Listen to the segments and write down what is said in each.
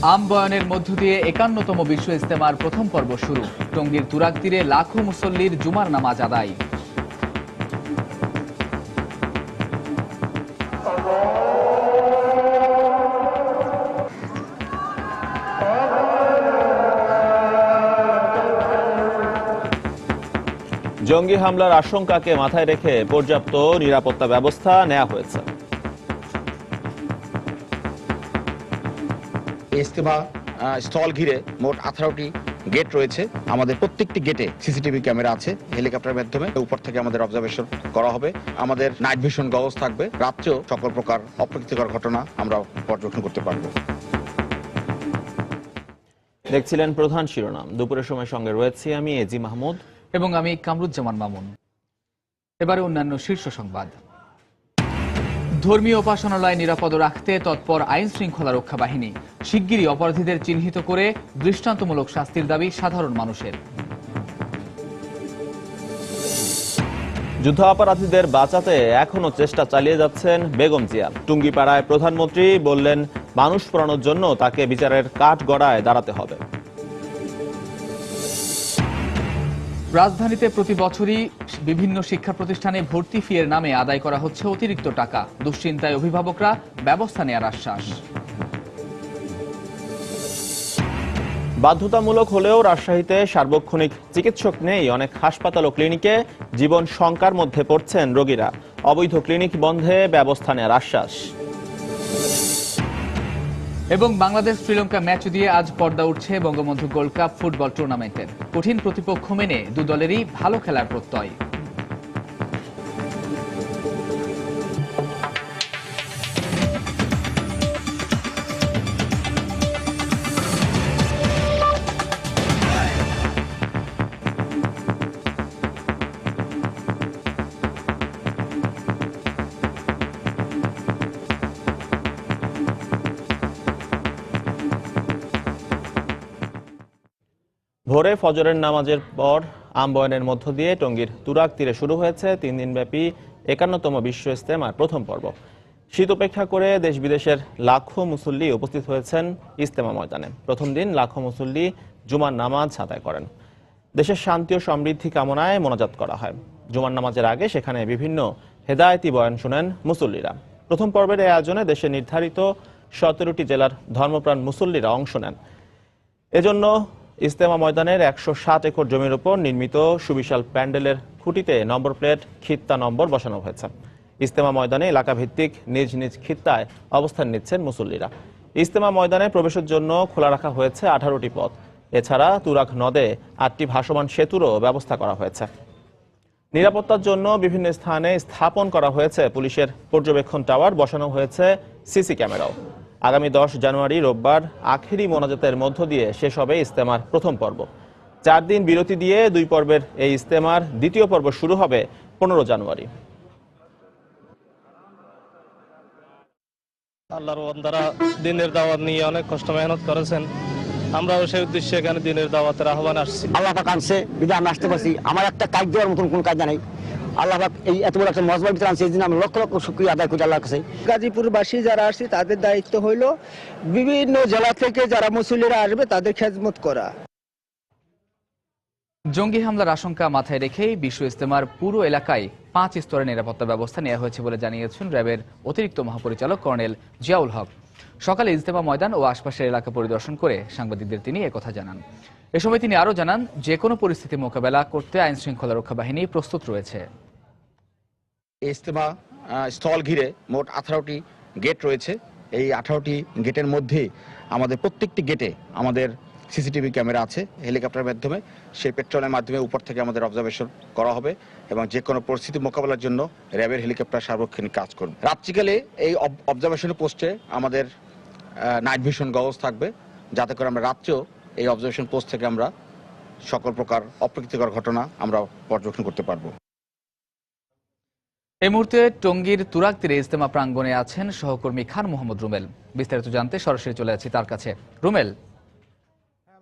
আম বয়ানের মধ্য দিয়ে ৫১তম বিশ্ব ইজতেমার প্রথম পর্ব শুরু। টঙ্গীর তুরাগ তীরে লাখো মুসল্লির জুমার নামাজ আদায়। জঙ্গি হামলার আশঙ্কাকে মাথায় রেখে পর্যাপ্ত নিরাপত্তা ব্যবস্থা নেওয়া হয়েছে। ইজতেমা স্থল ঘিরে মোট 18টি গেট রয়েছে। আমাদের প্রত্যেকটি গেটে সিসিটিভি ক্যামেরা আছে। হেলিকপ্টারের মাধ্যমে উপর থেকে আমাদের অবজারভেশন করা হবে। আমাদের নাইট ভিশন গগলস থাকবে। রাত্রেও সকল প্রকার অপ্রীতিকর ঘটনা আমরা পর্যবেক্ষণ করতে পারবো। দেখছিলেন প্রধান শিরোনাম। দুপুরের সময় সঙ্গে রয়েছি আমি এজি মাহমুদ এবং আমি কামরুজ্জামান মামুন। এবারে অন্যান্য শীর্ষ সংবাদ। ধর্মীয় উপাসনালয় নিরাপদ রাখতে তৎপর আইন শৃঙ্খলা রক্ষা বাহিনী। শিগগিরই অপরাধীদের চিহ্নিত করে দৃষ্টান্তমূলক শাস্তির দাবি সাধারণ মানুষের। যুদ্ধাপরাধীদের বাঁচাতে এখনো চেষ্টা চালিয়ে যাচ্ছেন বেগম জিয়া। টুঙ্গিপাড়ায় প্রধানমন্ত্রী বললেন, মানুষ পড়ানোর জন্য তাকে বিচারের কাঠগড়ায় দাঁড়াতে হবে। রাজধানীতে প্রতি বছরই বিভিন্ন শিক্ষা প্রতিষ্ঠানে ভর্তি ফি এর নামে আদায় করা হচ্ছে অতিরিক্ত টাকা। দুশ্চিন্তায় অভিভাবকরা, ব্যবস্থা নেওয়ার আশ্বাস। বাধ্যতামূলক হলেও রাজশাহীতে সার্বক্ষণিক চিকিৎসক নেই অনেক হাসপাতাল ও ক্লিনিকে। জীবন শঙ্কার মধ্যে পড়ছেন রোগীরা। অবৈধ ক্লিনিক বন্ধে ব্যবস্থা নেওয়ার আশ্বাস। এবং বাংলাদেশ শ্রীলঙ্কা ম্যাচ দিয়ে আজ পর্দা উঠছে বঙ্গবন্ধু গোল্ড কাপ ফুটবল টুর্নামেন্টের। কঠিন প্রতিপক্ষ মেনে দু দলেরই ভালো খেলার প্রত্যয়। ভোরে ফজরের নামাজের পর আম বয়ানের মধ্য দিয়ে টঙ্গীর তুরাগ তীরে শুরু হয়েছে 3 দিনব্যাপী ৫১তম বিশ্ব ইজতেমার প্রথম পর্ব। শীত উপেক্ষা করে দেশ বিদেশের লাখো মুসল্লি উপস্থিত হয়েছেন ইজতেমা ময়দানে। প্রথম দিন লাখো মুসল্লি জুমার নামাজ আদায় করেন। দেশের শান্তি ও সমৃদ্ধি কামনায় মোনাজাত করা হয়। জুমার নামাজের আগে সেখানে বিভিন্ন হেদায়েতি বয়ান শুনেন মুসল্লিরা। প্রথম পর্বের এই আয়োজনে দেশের নির্ধারিত 17টি জেলার ধর্মপ্রাণ মুসল্লিরা অংশ নেন। এজন্য ইজতেমা ময়দানের 107 একর জমির উপর নির্মিত সুবিশাল প্যান্ডেলের খুঁটিতে নম্বর প্লেট, খিত্তা নম্বর বসানো হয়েছে। ইজতেমা ময়দানে এলাকা ভিত্তিক নিজ নিজ খিত্তায় অবস্থান নিচ্ছেন মুসল্লিরা। ইজতেমা ময়দানে প্রবেশের জন্য খোলা রাখা হয়েছে 18টি পথ। এছাড়া তুরাগ নদে 8টি ভাসমান সেতুরও ব্যবস্থা করা হয়েছে। নিরাপত্তার জন্য বিভিন্ন স্থানে স্থাপন করা হয়েছে পুলিশের পর্যবেক্ষণ টাওয়ার, বসানো হয়েছে সিসি ক্যামেরাও। আগামী 10 জানুয়ারি রোববার আখেরি মোনাজাতের মধ্য দিয়ে শেষ হবে ইজতেমার প্রথম পর্ব। 4 দিন বিরতি দিয়ে 2 পর্বের এই ইজতেমার দ্বিতীয় পর্ব শুরু হবে 15 জানুয়ারি। আল্লাহর বান্দারা দিনের দাওয়াত নিয়ে অনেক কষ্ট মেহনত করেছেন। আমরাও সেই উদ্দেশ্যে এখানে দিনের দাওয়াতের আহ্বান আসছি। আল্লাহ পাক আনছে বিধান আমি আসতে পারছি। আমার একটা কাজ দেওয়ার মতন কোন কাজ নেই। আল্লাহ পাক এই এত বড় একটা মজমার ভিতরে আনছে, এই জন্য আমি লক্ষ লক্ষ শুকরিয়া আদায় করি আল্লাহর কাছে। গাজীপুরবাসী যারা আসছে তাদের দায়িত্ব হইল বিভিন্ন জেলা থেকে যারা মুসল্লিরা আসবে তাদের খেদমত করা। জঙ্গি হামলার আশঙ্কা মাথায় রেখেই বিশ্ব ইজতেমার পুরো এলাকায় 5 স্তরের নিরাপত্তা ব্যবস্থা নেওয়া হয়েছে বলে জানিয়েছেন র্যাবের অতিরিক্ত মহাপরিচালক কর্নেল জিয়াউল হক। সকালে ইজতেমা ময়দান ও আশপাশের এলাকা পরিদর্শন করে সাংবাদিকদের তিনি একথা জানান। এ সময় তিনি আরও জানান, যে কোনো পরিস্থিতি মোকাবেলা করতে আইন শৃঙ্খলা রক্ষা বাহিনী প্রস্তুত রয়েছে। ইজতেমা স্থল ঘিরে মোট 18টি গেট রয়েছে। এই 18টি গেটের মধ্যে আমাদের প্রত্যেকটি গেটে আমাদের সিসিটিভি ক্যামেরা আছে। হেলিকপ্টারের মাধ্যমে সেই পেট্রোলের মাধ্যমে উপর থেকে আমাদের অবজারভেশন করা হবে এবং যে কোনো পরিস্থিতি মোকাবেলার জন্য র্যাবের হেলিকপ্টার সার্বক্ষণিক কাজ করবে। রাত্রিকালে এই অবজারভেশন পোস্টে আমাদের নাইট ভিশন গগলস থাকবে, যাতে করে আমরা রাত্রেও এই অবজারভেশন পোস্ট থেকে আমরা সকল প্রকার অপ্রীতিকর ঘটনা আমরা পর্যবেক্ষণ করতে পারবো। এই মুহূর্তে টঙ্গীর তুরাগ তীরে ইজতেমা প্রাঙ্গণে আছেন সহকর্মী খান মোহাম্মদ রুমেল। বিস্তারিত জানতে সরাসরি চলে যাচ্ছি তার কাছে। রুমেল,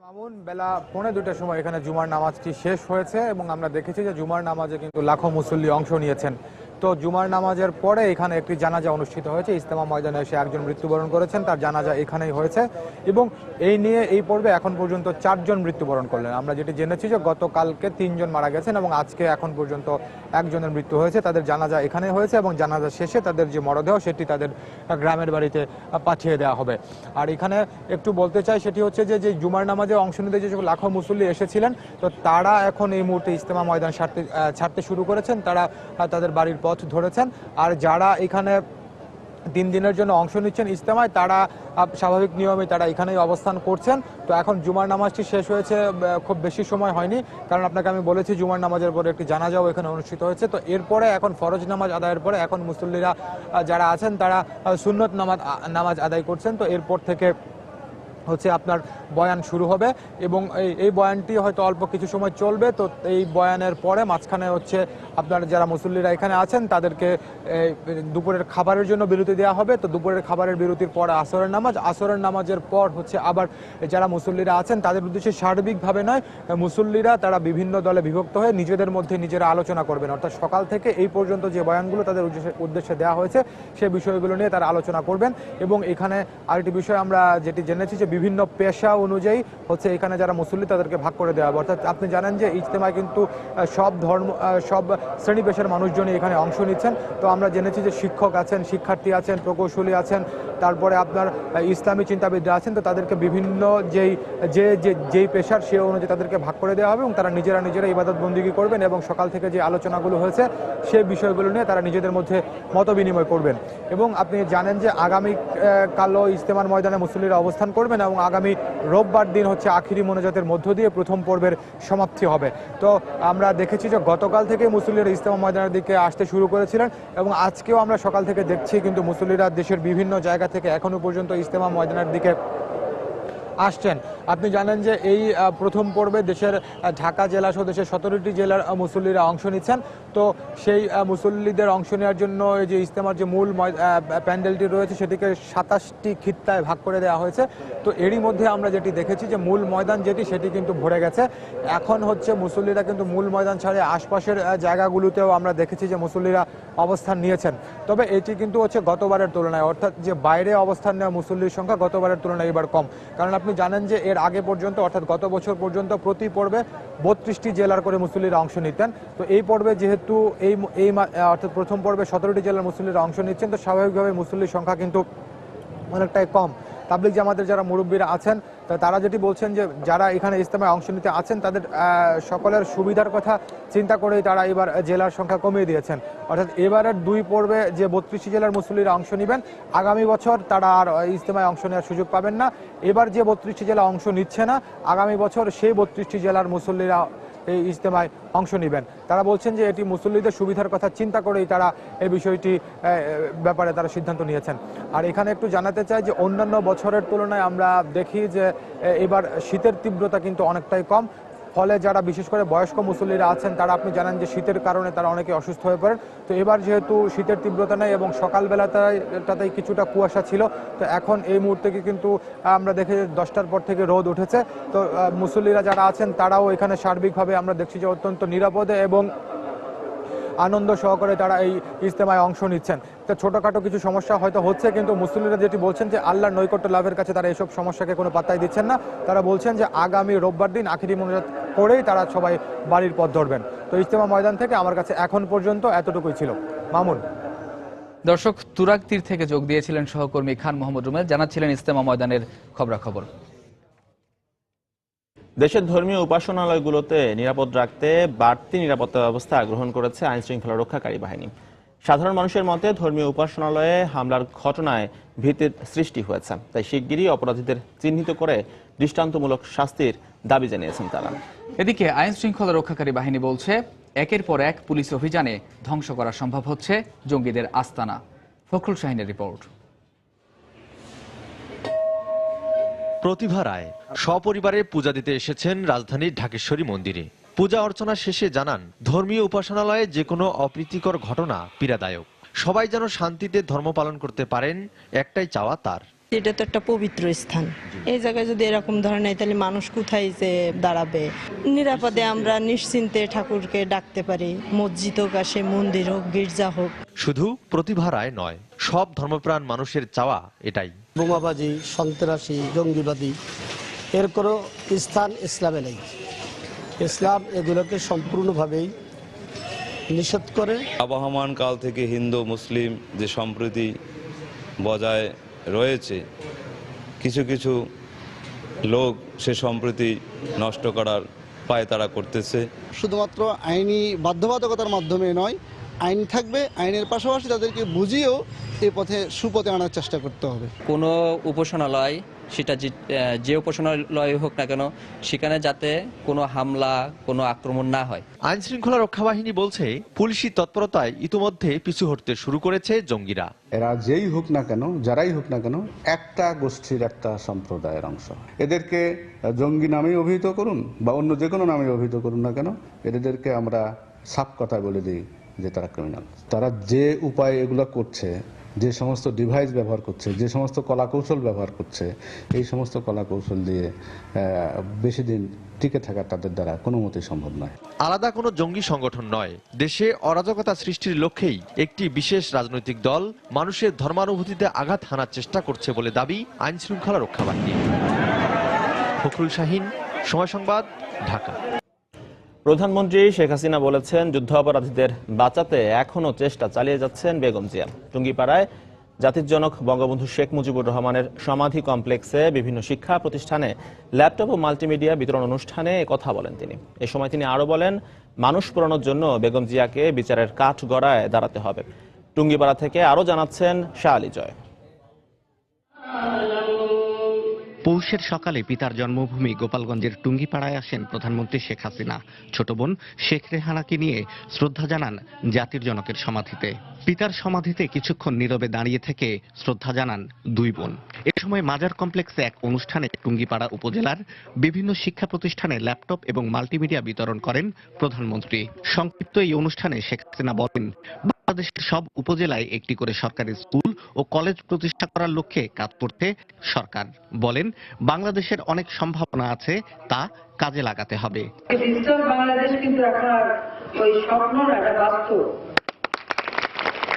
মামুন, বেলা 1:45টার সময় এখানে জুমার নামাজটি শেষ হয়েছে এবং আমরা দেখেছি যে জুমার নামাজে কিন্তু লাখো মুসল্লি অংশ নিয়েছেন। তো জুমার নামাজের পরে এখানে একটি জানাজা অনুষ্ঠিত হয়েছে। ইজতেমা ময়দানে এসে একজন মৃত্যুবরণ করেছেন, তার জানাজা এখানেই হয়েছে এবং এই নিয়ে এই পর্বে এখন পর্যন্ত 4 জন মৃত্যুবরণ করলেন। আমরা যেটি জেনেছি যে গতকালকে 3 জন মারা গেছেন এবং আজকে এখন পর্যন্ত একজনের মৃত্যু হয়েছে। তাদের জানাজা এখানে হয়েছে এবং জানাজা শেষে তাদের যে মরদেহ সেটি তাদের গ্রামের বাড়িতে পাঠিয়ে দেওয়া হবে। আর এখানে একটু বলতে চাই সেটি হচ্ছে যে জুমার নামাজে অংশ নিতে যে লাখো মুসল্লি এসেছিলেন, তো তারা এখন এই মুহূর্তে ইজতেমা ময়দান ছাড়তে শুরু করেছেন, তারা তাদের বাড়ির পথ ধরেছেন। আর যারা এখানে 3 দিনের জন্য অংশ নিচ্ছেন ইজতেমায়, তারা স্বাভাবিক নিয়মে তারা এখানেই অবস্থান করছেন। তো এখন জুমার নামাজটি শেষ হয়েছে, খুব বেশি সময় হয়নি, কারণ আপনাকে আমি বলেছি জুমার নামাজের পরে একটি জানাজাও এখানে অনুষ্ঠিত হয়েছে। তো এরপরে এখন ফরজ নামাজ আদায়ের পরে এখন মুসল্লিরা যারা আছেন তারা সুন্নত নামাজ আদায় করছেন। তো এরপর থেকে হচ্ছে আপনার বয়ান শুরু হবে এবং এই বয়ানটি হয়তো অল্প কিছু সময় চলবে। তো এই বয়ানের পরে মাঝখানে হচ্ছে আপনার যারা মুসল্লিরা এখানে আছেন তাদেরকে দুপুরের খাবারের জন্য বিরতি দেওয়া হবে। তো দুপুরের খাবারের বিরতির পর আসরের নামাজের পর হচ্ছে আবার যারা মুসল্লিরা আছেন তাদের উদ্দেশ্যে সার্বিকভাবে নয়, মুসল্লিরা তারা বিভিন্ন দলে বিভক্ত হয়ে নিজেদের মধ্যে নিজেরা আলোচনা করবেন। অর্থাৎ সকাল থেকে এই পর্যন্ত যে বয়ানগুলো তাদের উদ্দেশ্যে দেওয়া হয়েছে সেই বিষয়গুলো নিয়ে তারা আলোচনা করবেন। এবং এখানে আরেকটি বিষয় আমরা যেটি জেনেছি যে বিভিন্ন পেশা অনুযায়ী হচ্ছে এখানে যারা মুসল্লি তাদেরকে ভাগ করে দেওয়া হবে। অর্থাৎ আপনি জানেন যে ইজতেমায় কিন্তু সব শ্রেণী পেশার মানুষজনই এখানে অংশ নিচ্ছেন। তো আমরা জেনেছি যে শিক্ষক আছেন, শিক্ষার্থী আছেন, প্রকৌশলী আছেন, তারপরে আপনার ইসলামী চিন্তাবিদরা আছেন। তো তাদেরকে বিভিন্ন যেই পেশার সে অনুযায়ী তাদেরকে ভাগ করে দেওয়া হবে এবং তারা নিজেরা ইবাদত বন্দিগি করবেন এবং সকাল থেকে যে আলোচনাগুলো হয়েছে সেই বিষয়গুলো নিয়ে তারা নিজেদের মধ্যে মত বিনিময় করবেন। এবং আপনি জানেন যে আগামী কালও ইজতেমার ময়দানে মুসল্লিরা অবস্থান করবেন এবং আগামী রোববার দিন হচ্ছে আখিরি মোনাজাতের মধ্য দিয়ে প্রথম পর্বের সমাপ্তি হবে। তো আমরা দেখেছি যে গতকাল থেকে মুসল্লিরা ইজতেমা ময়দানের দিকে আসতে শুরু করেছিলেন এবং আজকেও আমরা সকাল থেকে দেখছি কিন্তু মুসল্লিরা দেশের বিভিন্ন জায়গা থেকে এখনো পর্যন্ত ইজতেমা ময়দানের দিকে আসছেন। আপনি জানেন যে এই প্রথম পর্বে দেশের ঢাকা জেলা সহ দেশের 17টি জেলার মুসল্লিরা অংশ নিচ্ছেন। তো সেই মুসল্লিদের অংশ নেওয়ার জন্য এই যে ইজতেমার যে মূল প্যান্ডেলটি রয়েছে সেটিকে 27টি খিত্তায় ভাগ করে দেওয়া হয়েছে। তো এরই মধ্যে আমরা যেটি দেখেছি যে মূল ময়দান সেটি কিন্তু ভরে গেছে। এখন হচ্ছে মুসল্লিরা কিন্তু মূল ময়দান ছাড়ে আশপাশের জায়গাগুলোতেও আমরা দেখেছি যে মুসল্লিরা অবস্থান নিয়েছেন। তবে এটি কিন্তু হচ্ছে গতবারের তুলনায়, অর্থাৎ যে বাইরে অবস্থান নেওয়া মুসল্লির সংখ্যা গতবারের তুলনায় এবার কম। কারণ আপনি জানেন যে এর আগে পর্যন্ত অর্থাৎ গত বছর পর্যন্ত প্রতি পর্বে 32টি জেলার করে মুসল্লিরা অংশ নিতেন। তো এই পর্বে যেহেতু এই অর্থাৎ প্রথম পর্বে 17টি জেলার মুসল্লিরা অংশ নিচ্ছেন, তো স্বাভাবিকভাবে মুসল্লির সংখ্যা কিন্তু অনেকটাই কম। তাবলিগ জামাতের যারা মুরব্বীরা আছেন তারা যেটি বলছেন যে যারা এখানে ইজতেমায় অংশ নিতে আছেন তাদের সকলের সুবিধার কথা চিন্তা করেই তারা এবার জেলার সংখ্যা কমিয়ে দিয়েছেন। অর্থাৎ এবারের 2 পর্বে যে 32টি জেলার মুসল্লিরা অংশ নেবেন, আগামী বছর তারা আর ইজতেমায় অংশ নেওয়ার সুযোগ পাবেন না। এবার যে 32টি জেলা অংশ নিচ্ছে না, আগামী বছর সেই 32টি জেলার মুসল্লিরা এই ইজতেমায় অংশ নেবেন। তারা বলছেন যে এটি মুসল্লিদের সুবিধার কথা চিন্তা করেই তারা এই বিষয়টি ব্যাপারে তারা সিদ্ধান্ত নিয়েছেন। আর এখানে একটু জানাতে চাই যে অন্যান্য বছরের তুলনায় আমরা দেখি যে এবার শীতের তীব্রতা কিন্তু অনেকটাই কম। ফলে যারা বিশেষ করে বয়স্ক মুসল্লিরা আছেন তারা আপনি জানেন যে শীতের কারণে তারা অনেকে অসুস্থ হয়ে পড়েন। তো এবার যেহেতু শীতের তীব্রতা নেই এবং সকালবেলাটাতেই কিছুটা কুয়াশা ছিল, তো এখন এই মুহূর্তে কিন্তু আমরা দেখি 10টার পর থেকে রোদ উঠেছে। তো মুসল্লিরা যারা আছেন তারাও এখানে সার্বিকভাবে আমরা দেখছি যে অত্যন্ত নিরাপদে এবং আনন্দ সহকারে তারা এই ইজতেমায় অংশ নিচ্ছেন। তো ছোটোখাটো কিছু সমস্যা হয়তো হচ্ছে, কিন্তু মুসল্লিরা যেটি বলছেন যে আল্লাহর নৈকট্য লাভের কাছে তারা এইসব সমস্যাকে কোনো পাত্তাই দিচ্ছেন না। তারা বলছেন যে আগামী রোববার দিন আখিরি মোনাজাত করেই তারা সবাই বাড়ির পথ ধরবেন। তো ইজতেমা ময়দান থেকে আমার কাছে এখন পর্যন্ত এতটুকুই ছিল। মামুন। দর্শক, তুরাগ তীর থেকে যোগ দিয়েছিলেন সহকর্মী খান মোহাম্মদ রুমেল, জানাচ্ছিলেন ইজতেমা ময়দানের খবরাখবর। দেশের ধর্মীয় উপাসনালয়গুলোতে নিরাপদ রাখতে বাড়তি নিরাপত্তা ব্যবস্থা গ্রহণ করেছে আইনশৃঙ্খলা রক্ষাকারী বাহিনী। সাধারণ মানুষের মতে ধর্মীয় উপাসনালয়ে হামলার ঘটনায় ভীতির সৃষ্টি হয়েছে, তাই শিগগিরই অপরাধীদের চিহ্নিত করে দৃষ্টান্তমূলক শাস্তির দাবি জানিয়েছেন তারা। এদিকে আইনশৃঙ্খলা রক্ষাকারী বাহিনী বলছে একের পর এক পুলিশ অভিযানে ধ্বংস করা সম্ভব হচ্ছে জঙ্গিদের আস্তানা। ফখরুল শাহিনের রিপোর্ট। প্রতিভা রায় সপরিবারে পূজা দিতে এসেছেন রাজধানীর ঢাকেশ্বরী মন্দিরে। পূজা অর্চনা শেষে জানান ধর্মীয় উপাসনালয়ে যে কোনো অপ্রীতিকর ঘটনা পীড়াদায়ক। সবাই যেন শান্তিতে ধর্ম পালন করতে পারেন, একটাই চাওয়া তার। এটা তো একটা পবিত্র স্থান, এই জায়গায় যদি এরকম ধরে নেই তাহলে মানুষ কোথায় যে দাঁড়াবে? নিরাপদে আমরা নিশ্চিন্তে ঠাকুরকে ডাকতে পারি, মসজিদ হোক আর সে মন্দির হোক গির্জা হোক। শুধু প্রতিভারায় নয়, সব ধর্মপ্রাণ মানুষের চাওয়া এটাই। বোমাবাজি, সন্ত্রাসী, জঙ্গিবাদী এর কোনো স্থান ইসলামে নেই। ইসলাম এগুলোকে সম্পূর্ণভাবেই নিষেধ করে। আবহমান কাল থেকে হিন্দু মুসলিম যে সম্প্রীতি বজায় রয়েছে, কিছু কিছু লোক সে সম্প্রীতি নষ্ট করার পায়তারা করতেছে। শুধুমাত্র আইনি বাধ্যবাধকতার মাধ্যমে নয়, আইন থাকবে, আইনের পাশাপাশি তাদেরকে বুঝিয়েও এই পথে সুপথে আনার চেষ্টা করতে হবে। কোনো উপাসনালয়, সেটা যে উপাসনালয় হোক না কেন, সেখানে যাতে কোনো হামলা, কোনো আক্রমণ না হয়। আইন শৃঙ্খলা রক্ষা বাহিনী বলছে, পুলিশি তৎপরতায় ইতিমধ্যে পিছু হটতে শুরু করেছে জঙ্গিরা। এরা যেই হোক না কেন, যারাই হোক না কেন, একটা গোষ্ঠীর, একটা সম্প্রদায়ের অংশ। এদেরকে জঙ্গি নামে অভিহিত করুন বা অন্য যে কোনো নামে অভিহিত করুন না কেন, এদেরকে আমরা সাফ কথা বলে দিই যে তারা ক্রিমিনাল। তারা যে উপায়ে এগুলো করছে, যে সমস্ত ডিভাইস ব্যবহার করছে, যে সমস্ত কলাকৌশল ব্যবহার করছে, এই সমস্ত কলাকৌশল দিয়ে বেশি দিন টিকে থাকা তাদের দ্বারা কোনো মতেই সম্ভব নয়। আলাদা কোনো জঙ্গি সংগঠন নয়, দেশে অরাজকতা সৃষ্টির লক্ষ্যেই একটি বিশেষ রাজনৈতিক দল মানুষের ধর্মানুভূতিতে আঘাত হানার চেষ্টা করছে বলে দাবি আইন শৃঙ্খলা রক্ষা বাহিনী। ফখরুল শাহীন, সময় সংবাদ, ঢাকা। প্রধানমন্ত্রী শেখ হাসিনা বলেছেন, যুদ্ধাপরাধীদের বাঁচাতে এখনও চেষ্টা চালিয়ে যাচ্ছেন বেগম জিয়া। টুঙ্গিপাড়ায় জাতির জনক বঙ্গবন্ধু শেখ মুজিবুর রহমানের সমাধি কমপ্লেক্সে বিভিন্ন শিক্ষা প্রতিষ্ঠানে ল্যাপটপ ও মাল্টিমিডিয়া বিতরণ অনুষ্ঠানে কথা বলেন তিনি। এ সময় তিনি আরও বলেন, মানুষ পোড়ানোর জন্য বেগম জিয়াকে বিচারের কাঠগড়ায় দাঁড়াতে হবে। টুঙ্গিপাড়া থেকে আরও জানাচ্ছেন শাহ আলী জয়। পৌষের সকালে পিতার জন্মভূমি গোপালগঞ্জের টুঙ্গিপাড়ায় আসেন প্রধানমন্ত্রী শেখ হাসিনা। ছোট বোন শেখ রেহানাকে নিয়ে শ্রদ্ধা জানান জাতির জনকের সমাধিতে। পিতার সমাধিতে কিছুক্ষণ নীরবে দাঁড়িয়ে থেকে শ্রদ্ধা জানান দুই বোন। এ সময় মাজার কমপ্লেক্সে এক অনুষ্ঠানে টুঙ্গিপাড়া উপজেলার বিভিন্ন শিক্ষা প্রতিষ্ঠানে ল্যাপটপ এবং মাল্টিমিডিয়া বিতরণ করেন প্রধানমন্ত্রী। সংক্ষিপ্ত এই অনুষ্ঠানে শেখ হাসিনা বলেন, বাংলাদেশের সব উপজেলায় একটি করে সরকারি স্কুল ও কলেজ প্রতিষ্ঠা করার লক্ষ্যে কাজ করতে সরকার। বলেন, বাংলাদেশের অনেক সম্ভাবনা আছে, তা কাজে লাগাতে হবে। ডিজিটাল বাংলাদেশ কিন্তু এখন আর ওই স্বপ্ন না, এটা বাস্তব।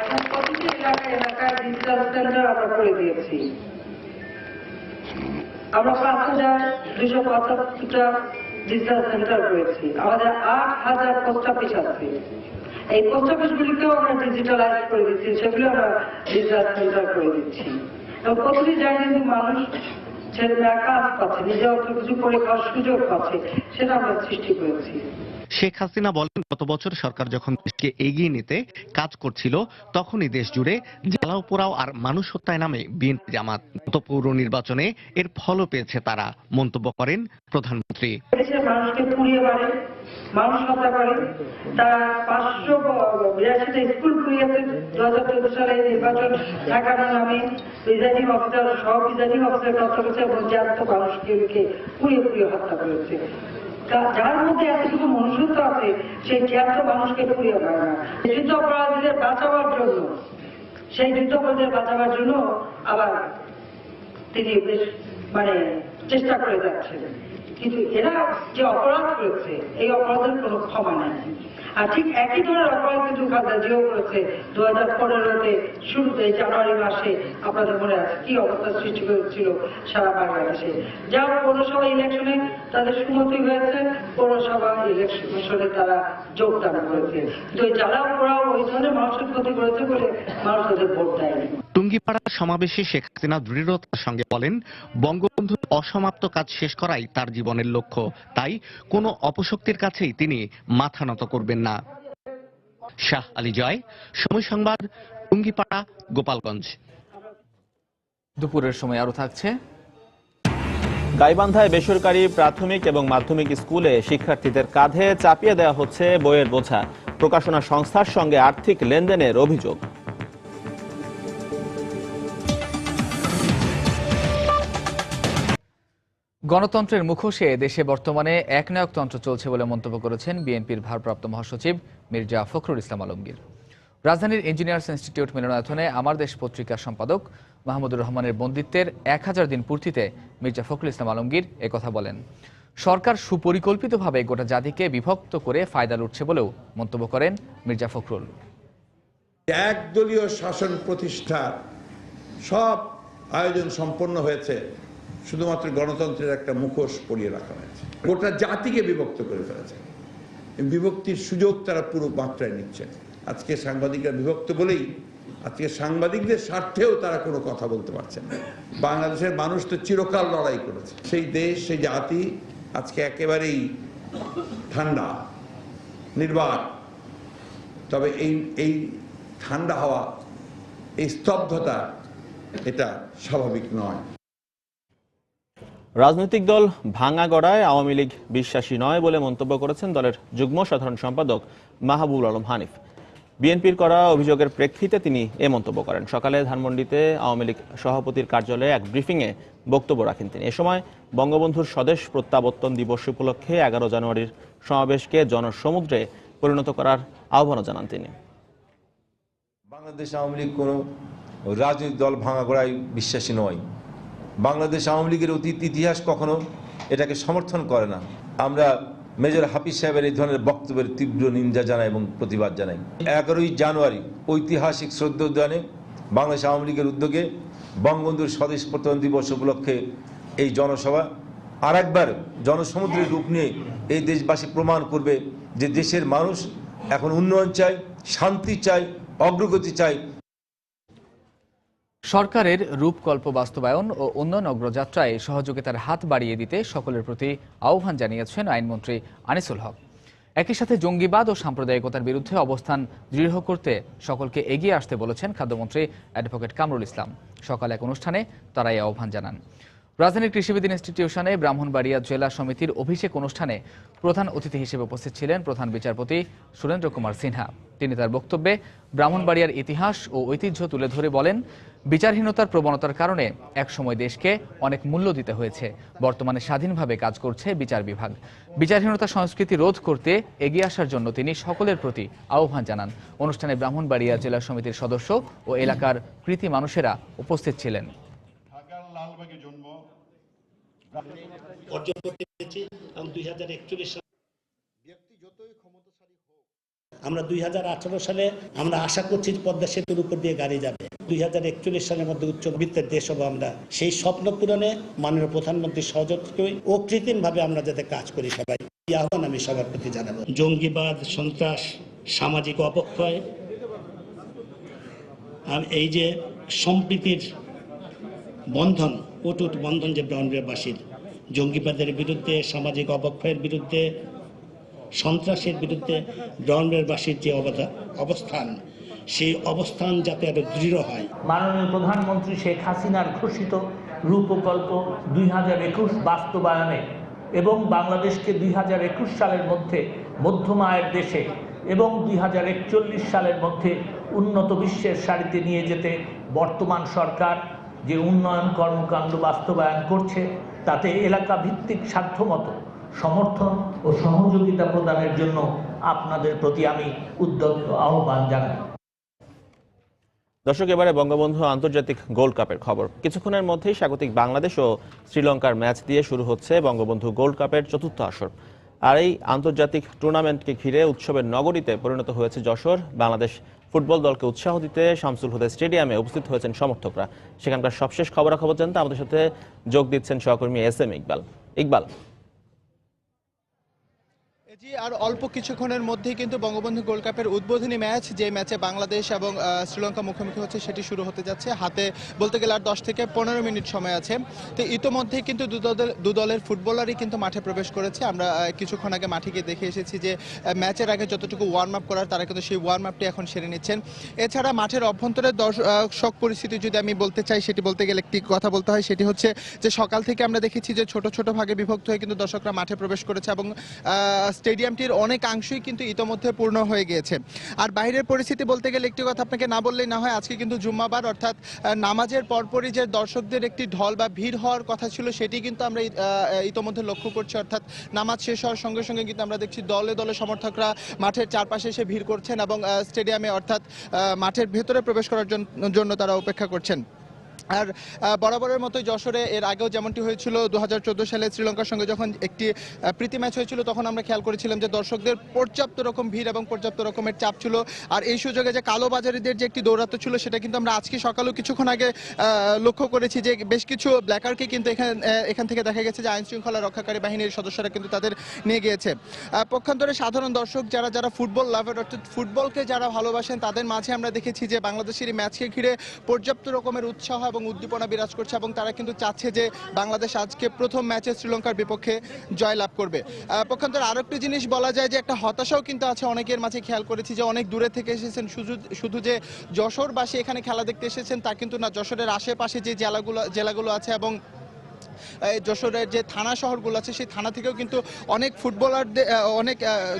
এখন প্রতিটি এলাকায় ডিজিটাল সেন্টার আমরা করে দিয়েছি। আমরা ৫,২৭৫টা ডিজিটাল সেন্টার করেছি। আমাদের ৮,০০০ পোস্ট অফিস আছে। এই পোস্ট অফিসগুলিকেও আমরা ডিজিটালাইজ করে দিচ্ছি, সেগুলো আমরা ডিজিটাল সেন্টার করে দিচ্ছি। এবং প্রতিটি জায়গায় কিন্তু মানুষ ছেলেমেয়েরা কাজ পাচ্ছে, নিজে অল্প কিছু করে খাওয়ার সুযোগ পাচ্ছে, সেটা আমরা সৃষ্টি করেছি। শেখ হাসিনা বলেন, গত বছর সরকার যখন দেশকে এগিয়ে নিতে কাজ করছিল, তখনই দেশ জুড়ে জ্বালাও পোড়াও আর মানুষ হত্যায় নামে বিএনপি জামাত। গত পৌর নির্বাচনে এর ফলও পেয়েছে তারা, মন্তব্য করেন প্রধানমন্ত্রী। দেশের মানুষকে পুড়িয়ে মারে, মানুষ হত্যা করে, তারা 582টা স্কুল পুড়িয়েছে। 2014 সালে নির্বাচন ঠেকানোর নামে প্রিজাইডিং অফিসার, সহ প্রিজাইডিং অফিসার কাজ করেছে এবং জ্যান্ত মানুষকে পুড়িয়ে হত্যা করেছে। যার মধ্যে এতটুকু মনুষ্যত্ব আছে, সেই জ্যান্ত মানুষকে পুড়িয়ে মারে না। যুদ্ধ অপরাধীদের বাঁচাবার জন্য, সেই যুদ্ধ অপরাধীদের বাঁচাবার জন্য আবার তিনি বেশ চেষ্টা করে যাচ্ছেন। কিন্তু এরা যে অপরাধ করেছে, এই অপরাধের কোনো ক্ষমা নেই। আর ঠিক একই ধরনের অপরাধ কিন্তু খালেদা জিয়াও করেছে। 2015-তে শুরুতে জানুয়ারি মাসে আপনাদের মনে আছে কি অবস্থা সৃষ্টি করেছিল সারা বাংলাদেশে। যা পৌরসভা ইলেকশনে তাদের সুমতি হয়েছে, পৌরসভা ইলেকশনে তারা যোগদান করেছে। কিন্তু ওই জ্বালা পোড়াও ওই ধরনের মানুষের ক্ষতি করেছে বলে মানুষ তাদের ভোট দেয়নি। টুঙ্গিপাড়ার সমাবেশে শেখ হাসিনা দৃঢ়তার সঙ্গে বলেন, বঙ্গবন্ধুর অসমাপ্ত কাজ শেষ করাই তার জীবনের লক্ষ্য। তাই কোনো অপশক্তির কাছেই তিনি মাথা নত করবেন না। শাহ আলী জয়, সময় সংবাদ, টুঙ্গিপাড়া, গোপালগঞ্জ। দুপুরের সময় আরো থাকছে। গাইবান্ধায় বেসরকারি প্রাথমিক এবং মাধ্যমিক স্কুলে শিক্ষার্থীদের কাঁধে চাপিয়ে দেওয়া হচ্ছে বইয়ের বোঝা। প্রকাশনা সংস্থার সঙ্গে আর্থিক লেনদেনের অভিযোগ। গণতন্ত্রের মুখোশে দেশে বর্তমানে একনায়কতন্ত্র চলছে বলে মন্তব্য করেছেন বিএনপির ভারপ্রাপ্ত মহাসচিব মির্জা ফখরুল ইসলাম আলমগীর। রাজধানীর ইঞ্জিনিয়ার্স ইনস্টিটিউট মিলনায়তনে আমার দেশ পত্রিকার সম্পাদক মাহমুদুর রহমানের বন্দিত্বের 1000 দিন পূর্তিতে মির্জা ফখরুল ইসলাম আলমগীর একথা বলেন। সরকার সুপরিকল্পিতভাবে গোটা জাতিকে বিভক্ত করে ফায়দা লুটছে বলেও মন্তব্য করেন মির্জা ফখরুল। একদলীয় শাসন প্রতিষ্ঠার সব আয়োজন সম্পন্ন হয়েছে, শুধুমাত্র গণতন্ত্রের একটা মুখোশ পরিয়ে রাখা হয়েছে। গোটা জাতিকে বিভক্ত করে ফেলেছে। বিভক্তির সুযোগ তারা পুরো মাত্রায় নিচ্ছে। আজকে সাংবাদিকরা বিভক্ত বলেই আজকে সাংবাদিকদের স্বার্থেও তারা কোনো কথা বলতে পারছেন না। বাংলাদেশের মানুষ তো চিরকাল লড়াই করেছে। সেই দেশ, সেই জাতি আজকে একেবারেই ঠান্ডা, নির্বাক। তবে এই ঠান্ডা হওয়া, এই স্তব্ধতা, এটা স্বাভাবিক নয়। রাজনৈতিক দল ভাঙা গড়ায় আওয়ামী লীগ বিশ্বাসী নয় বলে মন্তব্য করেছেন দলের যুগ্ম সাধারণ সম্পাদক মাহবুবুল আলম হানিফ। বিএনপির করা অভিযোগের প্রেক্ষিতে তিনি এ মন্তব্য করেন। সকালে ধানমন্ডিতে আওয়ামী লীগ সভাপতির কার্যালয়ে এক ব্রিফিংয়ে বক্তব্য রাখেন তিনি। এ সময় বঙ্গবন্ধুর স্বদেশ প্রত্যাবর্তন দিবস উপলক্ষে 11 জানুয়ারির সমাবেশকে জনসমুদ্রে পরিণত করার আহ্বানও জানান তিনি। বাংলাদেশ আওয়ামী লীগ কোনো রাজনৈতিক দল ভাঙা গড়ায় বিশ্বাসী নয়। বাংলাদেশ আওয়ামী লীগের অতীত ইতিহাস কখনো এটাকে সমর্থন করে না। আমরা মেজর হাফিজ সাহেবের এই ধরনের বক্তব্যের তীব্র নিন্দা জানাই এবং প্রতিবাদ জানাই। 11 জানুয়ারি ঐতিহাসিক শ্রদ্ধা উদ্যানে বাংলাদেশ আওয়ামী লীগের উদ্যোগে বঙ্গবন্ধুর স্বদেশ প্রত্যাবর্তন দিবস উপলক্ষে এই জনসভা আর একবার জনসমুদ্রের রূপ নিয়ে এই দেশবাসী প্রমাণ করবে যে দেশের মানুষ এখন উন্নয়ন চায়, শান্তি চায়, অগ্রগতি চায়। সরকারের রূপকল্প বাস্তবায়ন ও উন্নয়ন অগ্রযাত্রায় সহযোগিতার হাত বাড়িয়ে দিতে সকলের প্রতি আহ্বান জানিয়েছেন আইনমন্ত্রী আনিসুল হক। একই সাথে জঙ্গিবাদ ও সাম্প্রদায়িকতার বিরুদ্ধে অবস্থান দৃঢ় করতে সকলকে এগিয়ে আসতে বলেছেন খাদ্যমন্ত্রী অ্যাডভোকেট কামরুল ইসলাম। সকাল এক অনুষ্ঠানে তারা এই আহ্বান জানান। রাজধানীর কৃষিবিদ ইনস্টিটিউশনে ব্রাহ্মণবাড়িয়া জেলা সমিতির অভিষেক অনুষ্ঠানে প্রধান অতিথি হিসেবে উপস্থিত ছিলেন প্রধান বিচারপতি সুরেন্দ্র কুমার সিনহা। তিনি তার বক্তব্যে ব্রাহ্মণবাড়িয়ার ইতিহাস ও ঐতিহ্য তুলে ধরে বলেন, বিচারহীনতার প্রবণতার কারণে একসময় দেশকে অনেক মূল্য দিতে হয়েছে। বর্তমানে স্বাধীনভাবে কাজ করছে বিচার বিভাগ। বিচারহীনতা সংস্কৃতি রোধ করতে এগিয়ে আসার জন্য তিনি সকলের প্রতি আহ্বান জানান। অনুষ্ঠানে ব্রাহ্মণবাড়িয়া জেলা সমিতির সদস্য ও এলাকার কৃতি মানুষেরা উপস্থিত ছিলেন। অর্জন করতে পেরেছি এবং 2041 সালে ব্যক্তি যতই ক্ষমতাশালী হোক, আমরা 2018 সালে আমরা আশা করছি পদ্মা সেতুর উপর দিয়ে গাড়ি যাবে। 2041 সালের মধ্যে উচ্চবিত্তের দেশ হবো আমরা। সেই স্বপ্ন পূরণে মাননীয় প্রধানমন্ত্রীর সহযোগিতায় ও কৃত্রিমভাবে আমরা যাতে কাজ করি সবাই, এই আহ্বান আমি সবার প্রতি জানাবো। জঙ্গিবাদ, সন্ত্রাস, সামাজিক অবক্ষয় আর এই যে সম্প্রীতির বন্ধন, অটুট বন্ধন যে ব্রাহ্মণবাড়িয়াবাসীর, জঙ্গিবাদের বিরুদ্ধে, সামাজিক অবক্ষয়ের বিরুদ্ধে, সন্ত্রাসের বিরুদ্ধে ব্রাহ্মণবাড়িয়াবাসীর যে অবস্থান, সেই অবস্থান যাতে আরো দৃঢ় হয়। মাননীয় প্রধানমন্ত্রী শেখ হাসিনার ঘোষিত রূপকল্প 2021 বাস্তবায়নে এবং বাংলাদেশকে 2021 সালের মধ্যে মধ্যম আয়ের দেশে এবং 2041 সালের মধ্যে উন্নত বিশ্বের সারিতে নিয়ে যেতে বর্তমান সরকার যে উন্নয়ন কর্মকাণ্ড বাস্তবায়ন করছে, তাতে এলাকা ভিত্তিক সাধ্যমতো সমর্থন ও সহযোগিতা প্রদানের জন্য আপনাদের প্রতি আমি উদ্যোগ আহ্বান জানাই। দর্শক, এবারে বঙ্গবন্ধু আন্তর্জাতিক গোল্ড কাপের খবর। কিছুক্ষণের মধ্যেই স্বাগতিক বাংলাদেশ ও শ্রীলঙ্কার ম্যাচ দিয়ে শুরু হচ্ছে বঙ্গবন্ধু গোল্ড কাপের চতুর্থ আসর। আর এই আন্তর্জাতিক টুর্নামেন্টকে ঘিরে উৎসবের নগরীতে পরিণত হয়েছে যশোর। বাংলাদেশ ফুটবল দলকে উৎসাহ দিতে শামসুল হুদা স্টেডিয়ামে উপস্থিত হয়েছেন সমর্থকরা। সেখানকার সবশেষ খবরাখবর জানতে আমাদের সাথে যোগ দিচ্ছেন সহকর্মী SM ইকবাল। আর অল্প কিছুক্ষণের মধ্যেই কিন্তু বঙ্গবন্ধু গোল্ড কাপের উদ্বোধনী ম্যাচ, যে ম্যাচে বাংলাদেশ এবং শ্রীলঙ্কা মুখোমুখি হচ্ছে, সেটি শুরু হতে যাচ্ছে। হাতে বলতে গেলে আর 10 থেকে 15 মিনিট সময় আছে। তো ইতোমধ্যেই কিন্তু দু দলের ফুটবলারই কিন্তু মাঠে প্রবেশ করেছে। আমরা কিছুক্ষণ আগে মাঠে গিয়ে দেখে এসেছি যে ম্যাচের আগে যতটুকু ওয়ার্ম আপ করার, তারা কিন্তু সেই ওয়ার্ম আপটি এখন সেরে নিচ্ছেন। এছাড়া মাঠের অভ্যন্তরে দর্শক পরিস্থিতি যদি আমি বলতে চাই, সেটি বলতে গেলে একটি কথা বলতে হয়, সেটি হচ্ছে যে সকাল থেকে আমরা দেখেছি যে ছোট ছোট ভাগে বিভক্ত হয়ে কিন্তু দর্শকরা মাঠে প্রবেশ করেছে এবং স্টেডিয়ামটির অনেকাংশই কিন্তু ইতোমধ্যে পূর্ণ হয়ে গিয়েছে। আর বাইরের পরিস্থিতি বলতে গেলে একটি কথা আপনাকে না বললেই না হয়, আজকে কিন্তু জুম্মাবার, অর্থাৎ নামাজের পরপরই যে দর্শকদের একটি ঢল বা ভিড় হওয়ার কথা ছিল, সেটি কিন্তু আমরা ইতোমধ্যে লক্ষ্য করছি। অর্থাৎ নামাজ শেষ হওয়ার সঙ্গে সঙ্গে কিন্তু আমরা দেখছি দলে দলে সমর্থকরা মাঠের চারপাশে এসে ভিড় করছেন এবং স্টেডিয়ামে অর্থাৎ মাঠের ভেতরে প্রবেশ করার জন্য তারা অপেক্ষা করছেন। আর বরাবরের মতো যশোরে এর আগেও যেমনটি হয়েছিল 2014 সালে শ্রীলঙ্কার সঙ্গে যখন একটি প্রীতি ম্যাচ হয়েছিল, তখন আমরা খেয়াল করেছিলাম যে দর্শকদের পর্যাপ্ত রকম ভিড় এবং পর্যাপ্ত রকমের চাপ ছিল। আর এই সুযোগে যে কালোবাজারিদের যে একটি দৌরাত্ম্য ছিল, সেটা কিন্তু আমরা আজকে সকালেও কিছুক্ষণ আগে লক্ষ্য করেছি যে বেশ কিছু ব্ল্যাকারকে কিন্তু এখান থেকে দেখা গেছে যে আইন শৃঙ্খলা রক্ষাকারী বাহিনীর সদস্যরা কিন্তু তাদের নিয়ে গিয়েছে। পক্ষান্তরে সাধারণ দর্শক যারা ফুটবল লাভার, অর্থাৎ ফুটবলকে যারা ভালোবাসেন, তাদের মাঝে আমরা দেখেছি যে বাংলাদেশের এই ম্যাচকে ঘিরে পর্যাপ্ত রকমের উৎসাহ এবং উদ্দীপনা বিরাজ করছে এবং তারা কিন্তু চাচ্ছে যে বাংলাদেশ আজকে প্রথম ম্যাচে শ্রীলঙ্কার বিপক্ষে জয় লাভ করবে। পক্ষান্তরে আরো একটি জিনিস বলা যায় যে একটা হতাশাও কিন্তু আছে অনেকের মাঝে। খেয়াল করেছি যে অনেক দূরে থেকে এসেছেন, শুধু যে যশোরবাসী এখানে খেলা দেখতে এসেছেন তা কিন্তু না, যশোরের আশেপাশে যে জেলাগুলো আছে এবং যশোরের যে থানা শহরগুলো আছে, সেই থানা থেকেও কিন্তু অনেক ফুটবলারদের, অনেক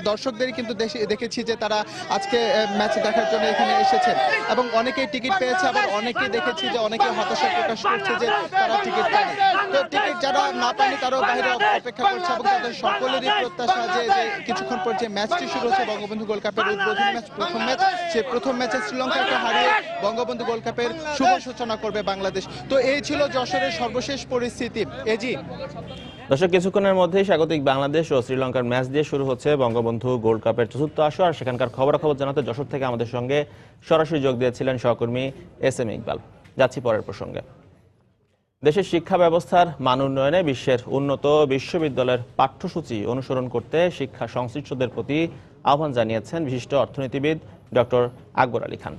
দর্শকদেরই কিন্তু দেখেছি যে তারা আজকে ম্যাচ দেখার জন্য এখানে এসেছেন এবং অনেকেই টিকিট পেয়েছে। আবার অনেকেই দেখেছি যে অনেকে হতাশা প্রকাশ করছে যে তারা টিকিট পায়নি। তো টিকিট যারা না পায়নি তারাও বাইরে অপেক্ষা করছে এবং তাদের সকলেরই প্রত্যাশা যে কিছুক্ষণ পর যে ম্যাচটি শুরু হচ্ছে বঙ্গবন্ধু গোল্ড কাপের উদ্বোধনী ম্যাচ, প্রথম ম্যাচ, সেই প্রথম ম্যাচে শ্রীলঙ্কাকে হারিয়ে বঙ্গবন্ধু গোল্ড কাপের শুভ সূচনা করবে বাংলাদেশ। তো এই ছিল যশোরের সর্বশেষ পরিস্থিতি। দর্শক, কিছুক্ষণের মধ্যেই স্বাগতিক বাংলাদেশ ও শ্রীলঙ্কার ম্যাচ দিয়ে শুরু হচ্ছে বঙ্গবন্ধু গোল্ড কাপের চতুর্থ আসর। আর সেখানকার খবরাখবর জানাতে যশোর থেকে আমাদের সঙ্গে সরাসরি যোগ দিয়েছিলেন সহকর্মী SM ইকবাল। যাচ্ছি পরের প্রসঙ্গে। দেশের শিক্ষা ব্যবস্থার মান উন্নয়নে বিশ্বের উন্নত বিশ্ববিদ্যালয়ের পাঠ্যসূচি অনুসরণ করতে শিক্ষা সংশ্লিষ্টদের প্রতি আহ্বান জানিয়েছেন বিশিষ্ট অর্থনীতিবিদ ডক্টর আকবর আলী খান।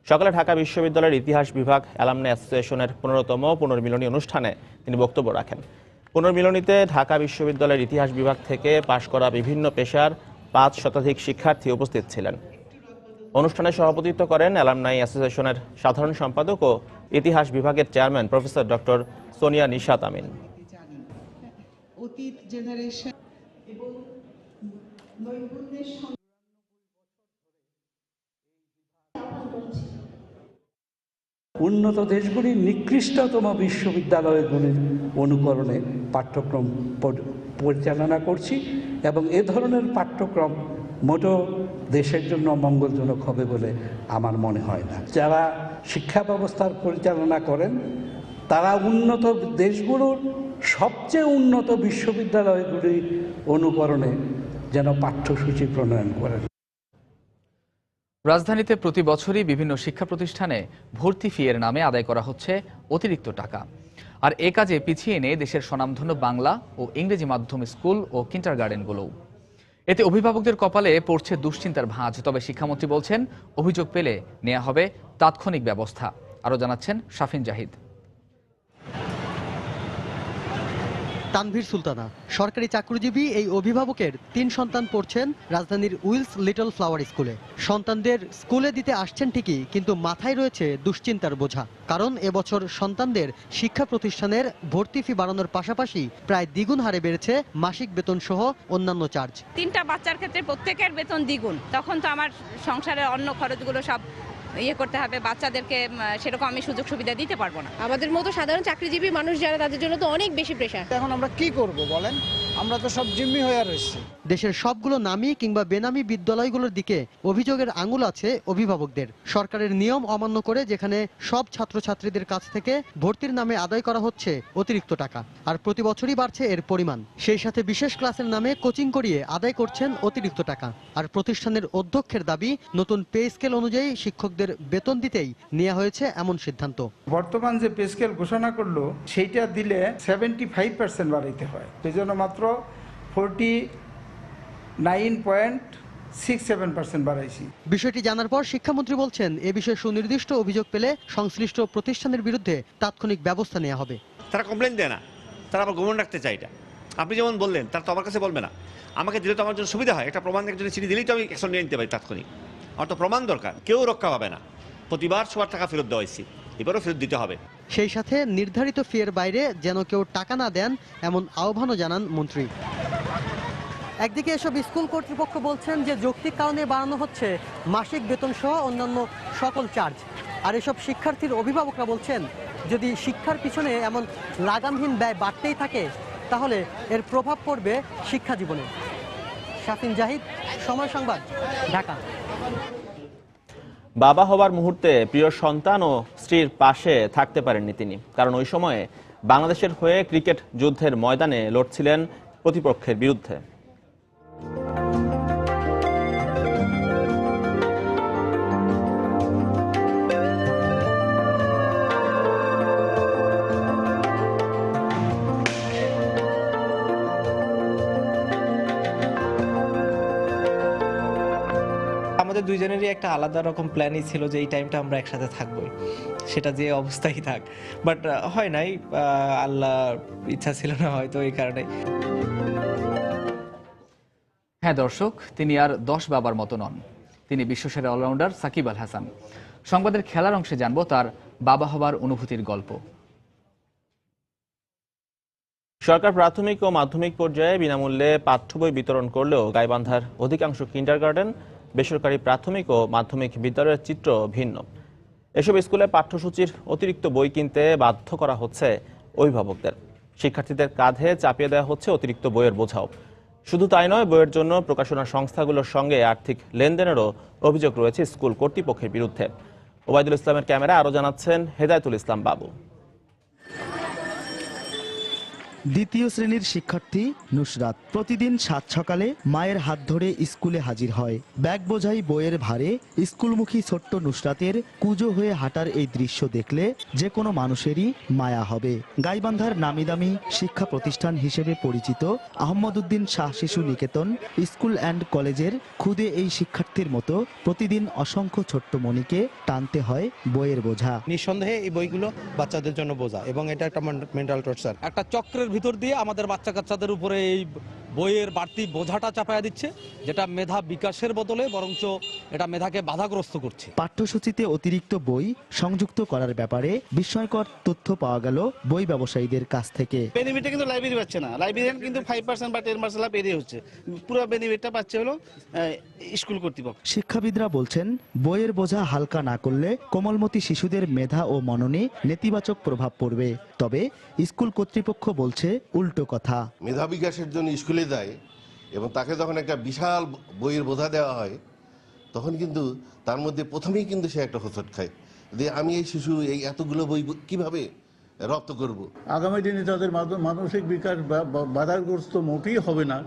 সকালে ঢাকা বিশ্ববিদ্যালয়ের ইতিহাস বিভাগ অ্যালামনাই অ্যাসোসিয়েশনের 15তম পুনর্মিলনী অনুষ্ঠানে তিনি বক্তব্য রাখেন। পুনর্মিলনীতে ঢাকা বিশ্ববিদ্যালয়ের ইতিহাস বিভাগ থেকে পাশ করা বিভিন্ন পেশার 5 শতাধিক শিক্ষার্থী উপস্থিত ছিলেন। অনুষ্ঠানে সভাপতিত্ব করেন অ্যালামনাই অ্যাসোসিয়েশনের সাধারণ সম্পাদক ও ইতিহাস বিভাগের chairman professor doctor Sonia Nishat Amin. উন্নত দেশগুলির নিকৃষ্টতম বিশ্ববিদ্যালয়গুলির অনুকরণে পাঠ্যক্রম পরিচালনা করছি এবং এ ধরনের পাঠ্যক্রম মোটেও দেশের জন্য মঙ্গলজনক হবে বলে আমার মনে হয় না। যারা শিক্ষা ব্যবস্থার পরিচালনা করেন তারা উন্নত দেশগুলোর সবচেয়ে উন্নত বিশ্ববিদ্যালয়গুলির অনুকরণে যেন পাঠ্যসূচি প্রণয়ন করেন। রাজধানীতে প্রতি বছরই বিভিন্ন শিক্ষা প্রতিষ্ঠানে ভর্তি ফি এর নামে আদায় করা হচ্ছে অতিরিক্ত টাকা। আর এ কাজে পিছিয়ে নেই দেশের স্বনামধন্য বাংলা ও ইংরেজি মাধ্যম স্কুল ও কিন্ডারগার্টেনগুলোও। এতে অভিভাবকদের কপালে পড়ছে দুশ্চিন্তার ভাঁজ। তবে শিক্ষামন্ত্রী বলছেন, অভিযোগ পেলে নেওয়া হবে তাৎক্ষণিক ব্যবস্থা। আরও জানাচ্ছেন শাফিন জাহিদ। তানভীর সুলতানা সরকারি চাকরিজীবী এই অভিভাবকের 3 সন্তান পড়ছেন রাজধানীর উইলস লিটল ফ্লাওয়ার স্কুলে। সন্তানদের স্কুলে দিতে আসছেন ঠিকই, কিন্তু মাথায় রয়েছে দুশ্চিন্তার বোঝা। কারণ এবছর সন্তানদের শিক্ষা প্রতিষ্ঠানের ভর্তি ফি বাড়ানোর পাশাপাশি প্রায় দ্বিগুণ হারে বেড়েছে মাসিক বেতন সহ অন্যান্য চার্জ। 3টা বাচ্চার ক্ষেত্রে প্রত্যেকের বেতন দ্বিগুণ, তখন তো আমার সংসারের অন্য খরচগুলো সব করতে হবে। বাচ্চাদেরকে সেরকম আমি সুযোগ সুবিধা দিতে পারবো না। আমাদের মতো সাধারণ চাকরিজীবী মানুষ যারা, তাদের জন্য তো অনেক বেশি প্রেশার। এখন আমরা কি করব বলেন, আমরা তো সব জিম্মি হয়ে রয়েছি। দেশের সবগুলো নামী কিংবা বেনামী বিদ্যালয়গুলোর দিকে অভিযোগের আঙুল আছে অভিভাবকদের। সরকারের নিয়ম অমান্য করে যেখানে সব ছাত্রছাত্রীদের কাছ থেকে ভর্তির নামে আদায় করা হচ্ছে অতিরিক্ত টাকা, আর প্রতি বছরই বাড়ছে এর পরিমাণ। সেই সাথে বিশেষ ক্লাসের নামে কোচিং করিয়ে আদায় করছেন অতিরিক্ত টাকা। আর প্রতিষ্ঠানের অধ্যক্ষের দাবি, নতুন পে স্কেল অনুযায়ী শিক্ষকদের বেতন দিতেই নেওয়া হয়েছে এমন সিদ্ধান্ত। বর্তমান যে পে স্কেল ঘোষণা করলো সেইটা দিলে 75% বাড়াইতে হয়, সেজন্য মাত্র 49.67% বাড়াইছি। বিষয়টি জানার পর শিক্ষামন্ত্রী বলছেন, এ বিষয়ে সুনির্দিষ্ট অভিযোগ পেলে সংশ্লিষ্ট প্রতিষ্ঠানের বিরুদ্ধে তাৎক্ষণিক ব্যবস্থা নেওয়া হবে। তারা কমপ্লেন দেয় না, তারা আবার গোপন রাখতে চায়। এটা আপনি যেমন বললেন, তারা তো আমার কাছে বলবে না, আমাকে দিলে তো আমার জন্য সুবিধা হয়। একটা প্রমাণ একজনের চিঠি দিলেই তো আমি অ্যাকশন নিয়ে নিতে পারি তাৎক্ষণিক। আমার তো প্রমাণ দরকার। কেউ রক্ষা পাবে না। প্রতিবার সবার টাকা ফেরত দেওয়া হয়েছে, এবারও ফেরত দিতে হবে। সেই সাথে নির্ধারিত ফিয়ের বাইরে যেন কেউ টাকা না দেন এমন আহ্বানও জানান মন্ত্রী। একদিকে এসব স্কুল কর্তৃপক্ষ বলছেন যে যৌক্তিক কারণে বাড়ানো হচ্ছে মাসিক বেতন সহ অন্যান্য সকল চার্জ, আর এসব শিক্ষার্থীর অভিভাবকরা বলছেন, যদি শিক্ষার পিছনে এমন লাগামহীন ব্যয় বাড়তেই থাকে তাহলে এর প্রভাব পড়বে শিক্ষা জীবনে। শাফিন জাহিদ, সময় সংবাদ, ঢাকা। বাবা হবার মুহূর্তে প্রিয় সন্তান ও স্ত্রীর পাশে থাকতে পারেননি তিনি, কারণ ওই সময়ে বাংলাদেশের হয়ে ক্রিকেট যুদ্ধের ময়দানে লড়ছিলেন প্রতিপক্ষের বিরুদ্ধে। আমাদের দুইজনেরই একটা আলাদা রকম প্ল্যানই ছিল যে এই টাইমটা আমরা একসাথে থাকবোই, সেটা যে অবস্থায় থাক, বাট হয় নাই, আল্লাহ ইচ্ছা ছিল না হয়তো এই কারণে। হ্যাঁ দর্শক, তিনি আর 10 বাবার মতো নন, তিনি বিশ্বসেরা অলরাউন্ডার সাকিব আল হাসান। সংবাদের খেলার অংশে জানবো তার বাবা হবার অনুভূতির গল্প। সরকার প্রাথমিক ও মাধ্যমিক পর্যায়ে বিনামূল্যে পাঠ্য বই বিতরণ করলেও গাইবান্ধার অধিকাংশ কিন্ডারগার্টেন, বেসরকারি প্রাথমিক ও মাধ্যমিক বিদ্যালয়ের চিত্র ভিন্ন। এসব স্কুলে পাঠ্যসূচির অতিরিক্ত বই কিনতে বাধ্য করা হচ্ছে অভিভাবকদের। শিক্ষার্থীদের কাঁধে চাপিয়ে দেওয়া হচ্ছে অতিরিক্ত বইয়ের বোঝাও। শুধু তাই নয়, বইয়ের জন্য প্রকাশনা সংস্থাগুলোর সঙ্গে আর্থিক লেনদেনেরও অভিযোগ রয়েছে স্কুল কর্তৃপক্ষের বিরুদ্ধে। ওবায়দুল ইসলামের ক্যামেরায় আরও জানাচ্ছেন হেদায়েতুল ইসলাম বাবু। দ্বিতীয় শ্রেণীর শিক্ষার্থী নুসরাত প্রতিদিন সাত সকালে মায়ের হাত ধরে স্কুলে হাজির হয়। ব্যাগ বোঝাই বইয়ের ভারে স্কুলমুখী ছোট্ট নুসরাতের কুজো হয়ে হাঁটার এই দৃশ্য দেখলে যে কোনো মানুষেরই মায়া হবে। গাইবান্ধার নামিদামি শিক্ষা প্রতিষ্ঠান হিসেবে পরিচিত আহমদ উদ্দিন শাহ শিশু নিকেতন স্কুল অ্যান্ড কলেজের খুদে এই শিক্ষার্থীর মতো প্রতিদিন অসংখ্য ছোট্ট মনিকে টানতে হয় বইয়ের বোঝা। নিঃসন্দেহে এই বইগুলো বাচ্চাদের জন্য বোঝা এবং এটা একটা মেন্টাল টর্চার। একটা চক্রের ভিতর দিয়ে আমাদের বাচ্চা কাচ্চাদের উপরে এই বইয়ের বাড়তি বোঝাটা চাপায়া দিচ্ছে, যেটা মেধা বিকাশের বদলে বরঞ্চ এটা মেধাকে বাধাগ্রস্ত করছে। পাঠ্যসূচিতে অতিরিক্ত বই সংযুক্ত করার ব্যাপারে বিস্ময়কর তথ্য পাওয়া গেল বই ব্যবসায়ীদের কাছ থেকে। বেনিফিটটা কিন্তু লাইব্রেরি পাচ্ছে না, লাইব্রেরিয়ান কিন্তু 5% বা 10% লাভ এরিয়ে হচ্ছে, পুরো বেনিফিটটা পাচ্ছে হলো স্কুল কর্তৃপক্ষ। শিক্ষাবিদরা বলছেন বইয়ের বোঝা হালকা না করলে কোমলমতি শিশুদের মেধা ও মননে নেতিবাচক প্রভাব পড়বে। তবে স্কুল কর্তৃপক্ষ বলছে উল্টো কথা। মেধা বিকাশের জন্য স্কুলে যায় এবং তাকে যখন একটা বিশাল বইয়ের বোঝা দেওয়া হয় তখন কিন্তু তার মধ্যে প্রথমেই কিন্তু সে একটা হোঁচট খায় যে আমি এই শিশু এই এতগুলো বই কিভাবে রপ্ত করব। আগামী দিনে তাদের মানসিক বিকাশ বাধাগ্রস্ত মোটেই হবে না,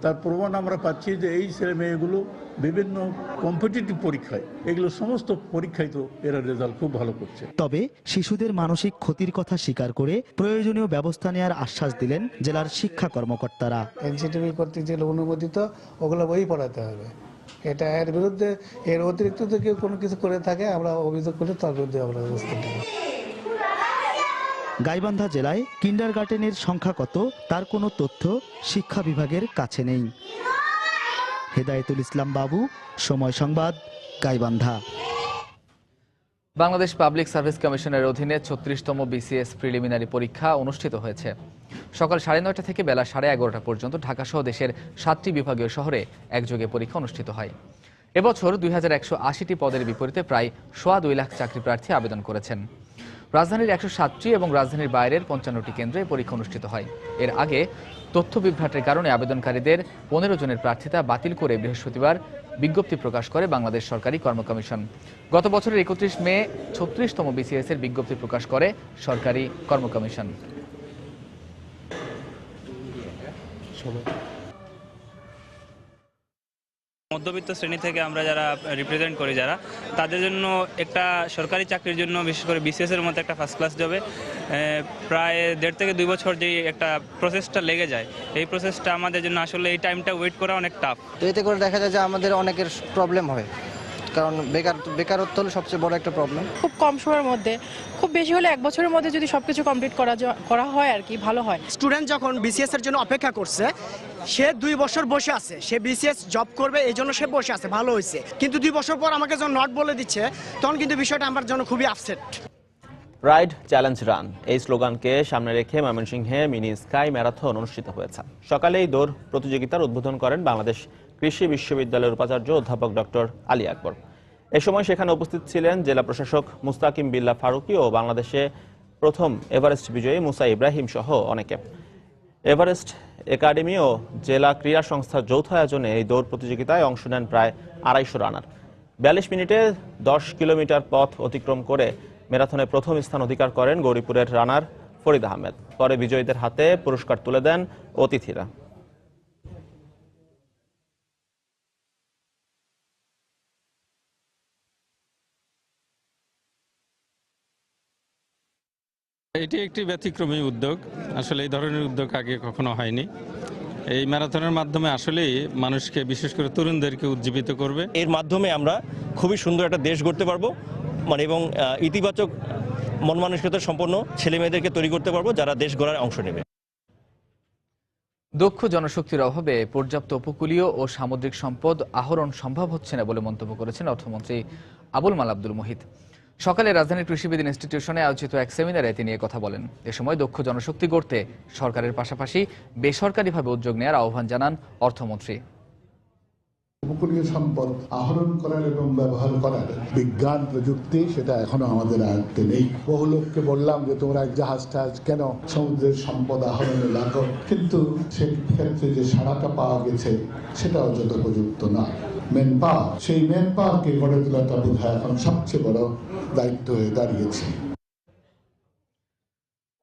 তার প্রমাণ আমরা পাচ্ছি যে এই ছেলে মেয়েগুলো বিভিন্ন কম্পিটিটিভ পরীক্ষায়, এগুলো সমস্ত পরীক্ষায় তো এরা রেজাল্ট খুব ভালো করছে। তবে শিশুদের মানসিক ক্ষতির কথা স্বীকার করে প্রয়োজনীয় ব্যবস্থা নেওয়ার আশ্বাস দিলেন জেলার শিক্ষা কর্মকর্তারা। এনসিটিভি কর্তৃক যেগুলো অনুমোদিত ওগুলো বই পড়াতে হবে, এটা এর বিরুদ্ধে এর অতিরিক্ত যদি কোনো কিছু করে থাকে আমরা অভিযোগ করে তার বিরুদ্ধে আমরা ব্যবস্থা নেব। গাইবান্ধা জেলায় কিন্ডারগার্টেনের সংখ্যা কত তার কোনো তথ্য শিক্ষা বিভাগের কাছে নেই। হেদায়েতুল ইসলাম বাবু, সময় সংবাদ, গাইবান্ধা। বাংলাদেশ পাবলিক সার্ভিস কমিশনের অধীনে 36তম বিসিএস প্রিলিমিনারি পরীক্ষা অনুষ্ঠিত হয়েছে। সকাল 9:30 থেকে বেলা 11:30 পর্যন্ত ঢাকাসহ দেশের 7টি বিভাগীয় শহরে একযোগে পরীক্ষা অনুষ্ঠিত হয়। এবছর 2180টি পদের বিপরীতে প্রায় 2.25 লাখ চাকরি প্রার্থী আবেদন করেছেন। রাজধানীর 107টি এবং রাজধানীর বাইরের 55টি কেন্দ্রে পরীক্ষা অনুষ্ঠিত হয়। এর আগে তথ্য বিভ্রাটের কারণে আবেদনকারীদের 15 জনের প্রার্থিতা বাতিল করে বৃহস্পতিবার বিজ্ঞপ্তি প্রকাশ করে বাংলাদেশ সরকারি কর্ম কমিশন। গত বছরের 31 মে 36তম বিসিএস এর বিজ্ঞপ্তি প্রকাশ করে সরকারি কর্ম কমিশন। মধ্যবিত্ত শ্রেণী থেকে আমরা যারা রিপ্রেজেন্ট করি, যারা তাদের জন্য একটা সরকারি চাকরির জন্য বিশেষ করে বিসিএস এর মতো একটা ফার্স্ট ক্লাস জবে প্রায় 1.5 থেকে 2 বছর যে একটা প্রসেসটা লেগে যায়, এই প্রসেসটা আমাদের জন্য আসলে এই টাইমটা ওয়েট করা অনেক টাফ। তো এতে করে দেখা যায় যে আমাদের অনেকের প্রবলেম হয়, কারণ বেকারত্ব হলো সবচেয়ে বড় একটা প্রবলেম। খুব কম সময়ের মধ্যে, খুব বেশি হলে 1 বছরের মধ্যে যদি সবকিছু কমপ্লিট করা হয় আর কি ভালো হয়। স্টুডেন্ট যখন বিসিএস এর জন্য অপেক্ষা করছে, সে 2 বছর বসে আছে, সে বিসিএস জব করবে এই জন্য সে বসে আছে, ভালো হয়েছে, কিন্তু 2 বছর পর আমাকে যখন নট বলে দিচ্ছে তখন কিন্তু বিষয়টা আমার জন্য খুবই আপসেট। রাইড চ্যালেঞ্জ রান এই স্লোগানকে সামনে রেখে ময়মনসিংহে মিনি স্কাই ম্যারাথন অনুষ্ঠিত হয়েছে। সকালে এই দৌড় প্রতিযোগিতার উদ্বোধন করেন বাংলাদেশ কৃষি বিশ্ববিদ্যালয়ের উপাচার্য অধ্যাপক ডক্টর আলী আকবর। এ সময় সেখানে উপস্থিত ছিলেন জেলা প্রশাসক মুস্তাকিম বিল্লাহ ফারুকী ও বাংলাদেশে প্রথম এভারেস্ট বিজয়ী মুসা ইব্রাহিম সহ অনেকে। এভারেস্ট একাডেমি ও জেলা ক্রীড়া সংস্থার যৌথ আয়োজনে এই দৌড় প্রতিযোগিতায় অংশ নেন প্রায় 250 রানার। 42 মিনিটে 10 কিলোমিটার পথ অতিক্রম করে ম্যারাথনে প্রথম স্থান অধিকার করেন গৌরীপুরের রানার ফরিদ আহমেদ। পরে বিজয়ীদের হাতে পুরস্কার তুলে দেন অতিথিরা। এটি একটি ব্যতিক্রমী উদ্যোগ। আসলে এই ধরনের উদ্যোগ আগে কখনো হয়নি। এই ম্যারাথনের মাধ্যমে আসলেই মানুষকে, বিশেষ করে তরুণদেরকে উজ্জীবিত করবে। এর মাধ্যমে আমরা খুবই সুন্দর একটা দেশ গড়তে পারবো, এবং ইতিবাচক মন মানসিকতা সম্পন্ন ছেলে মেয়েদেরকে তৈরি করতে পারবো যারা দেশ গড়ার অংশ নেবে। দক্ষ জনশক্তির অভাবে পর্যাপ্ত উপকূলীয় ও সামুদ্রিক সম্পদ আহরণ সম্ভব হচ্ছে না বলে মন্তব্য করেছেন অর্থমন্ত্রী আবুল মাল আব্দুল মুহিত। সকালে রাজধানীর কৃষিবিদ ইনস্টিটিউশনে আয়োজিত এক সেমিনারে তিনি কথা বলেন। এ সময় দক্ষ জনশক্তি গড়তে সরকারের পাশাপাশি বেসরকারিভাবে উদ্যোগ নেওয়ার আহ্বান জানান অর্থমন্ত্রী। উপকূলীয় সম্পদ আহরণ করার এবং ব্যবহার করার বিজ্ঞান প্রযুক্তি সেটা এখনো আমাদের আয়ত্তে নেই। বহু লোককে বললাম যে তোমরা এক জাহাজ কেন সমুদ্রের সম্পদ আহরণে লাগো, কিন্তু সেক্ষেত্রে যে সাড়াটা পাওয়া গেছে সেটাও যথোপযুক্ত না। মেন পাওয়ার, সেই মেন পাওয়ারকে গড়ে তোলাটা বোধহয় এখন সবচেয়ে বড় দায়িত্ব হয়ে দাঁড়িয়েছে।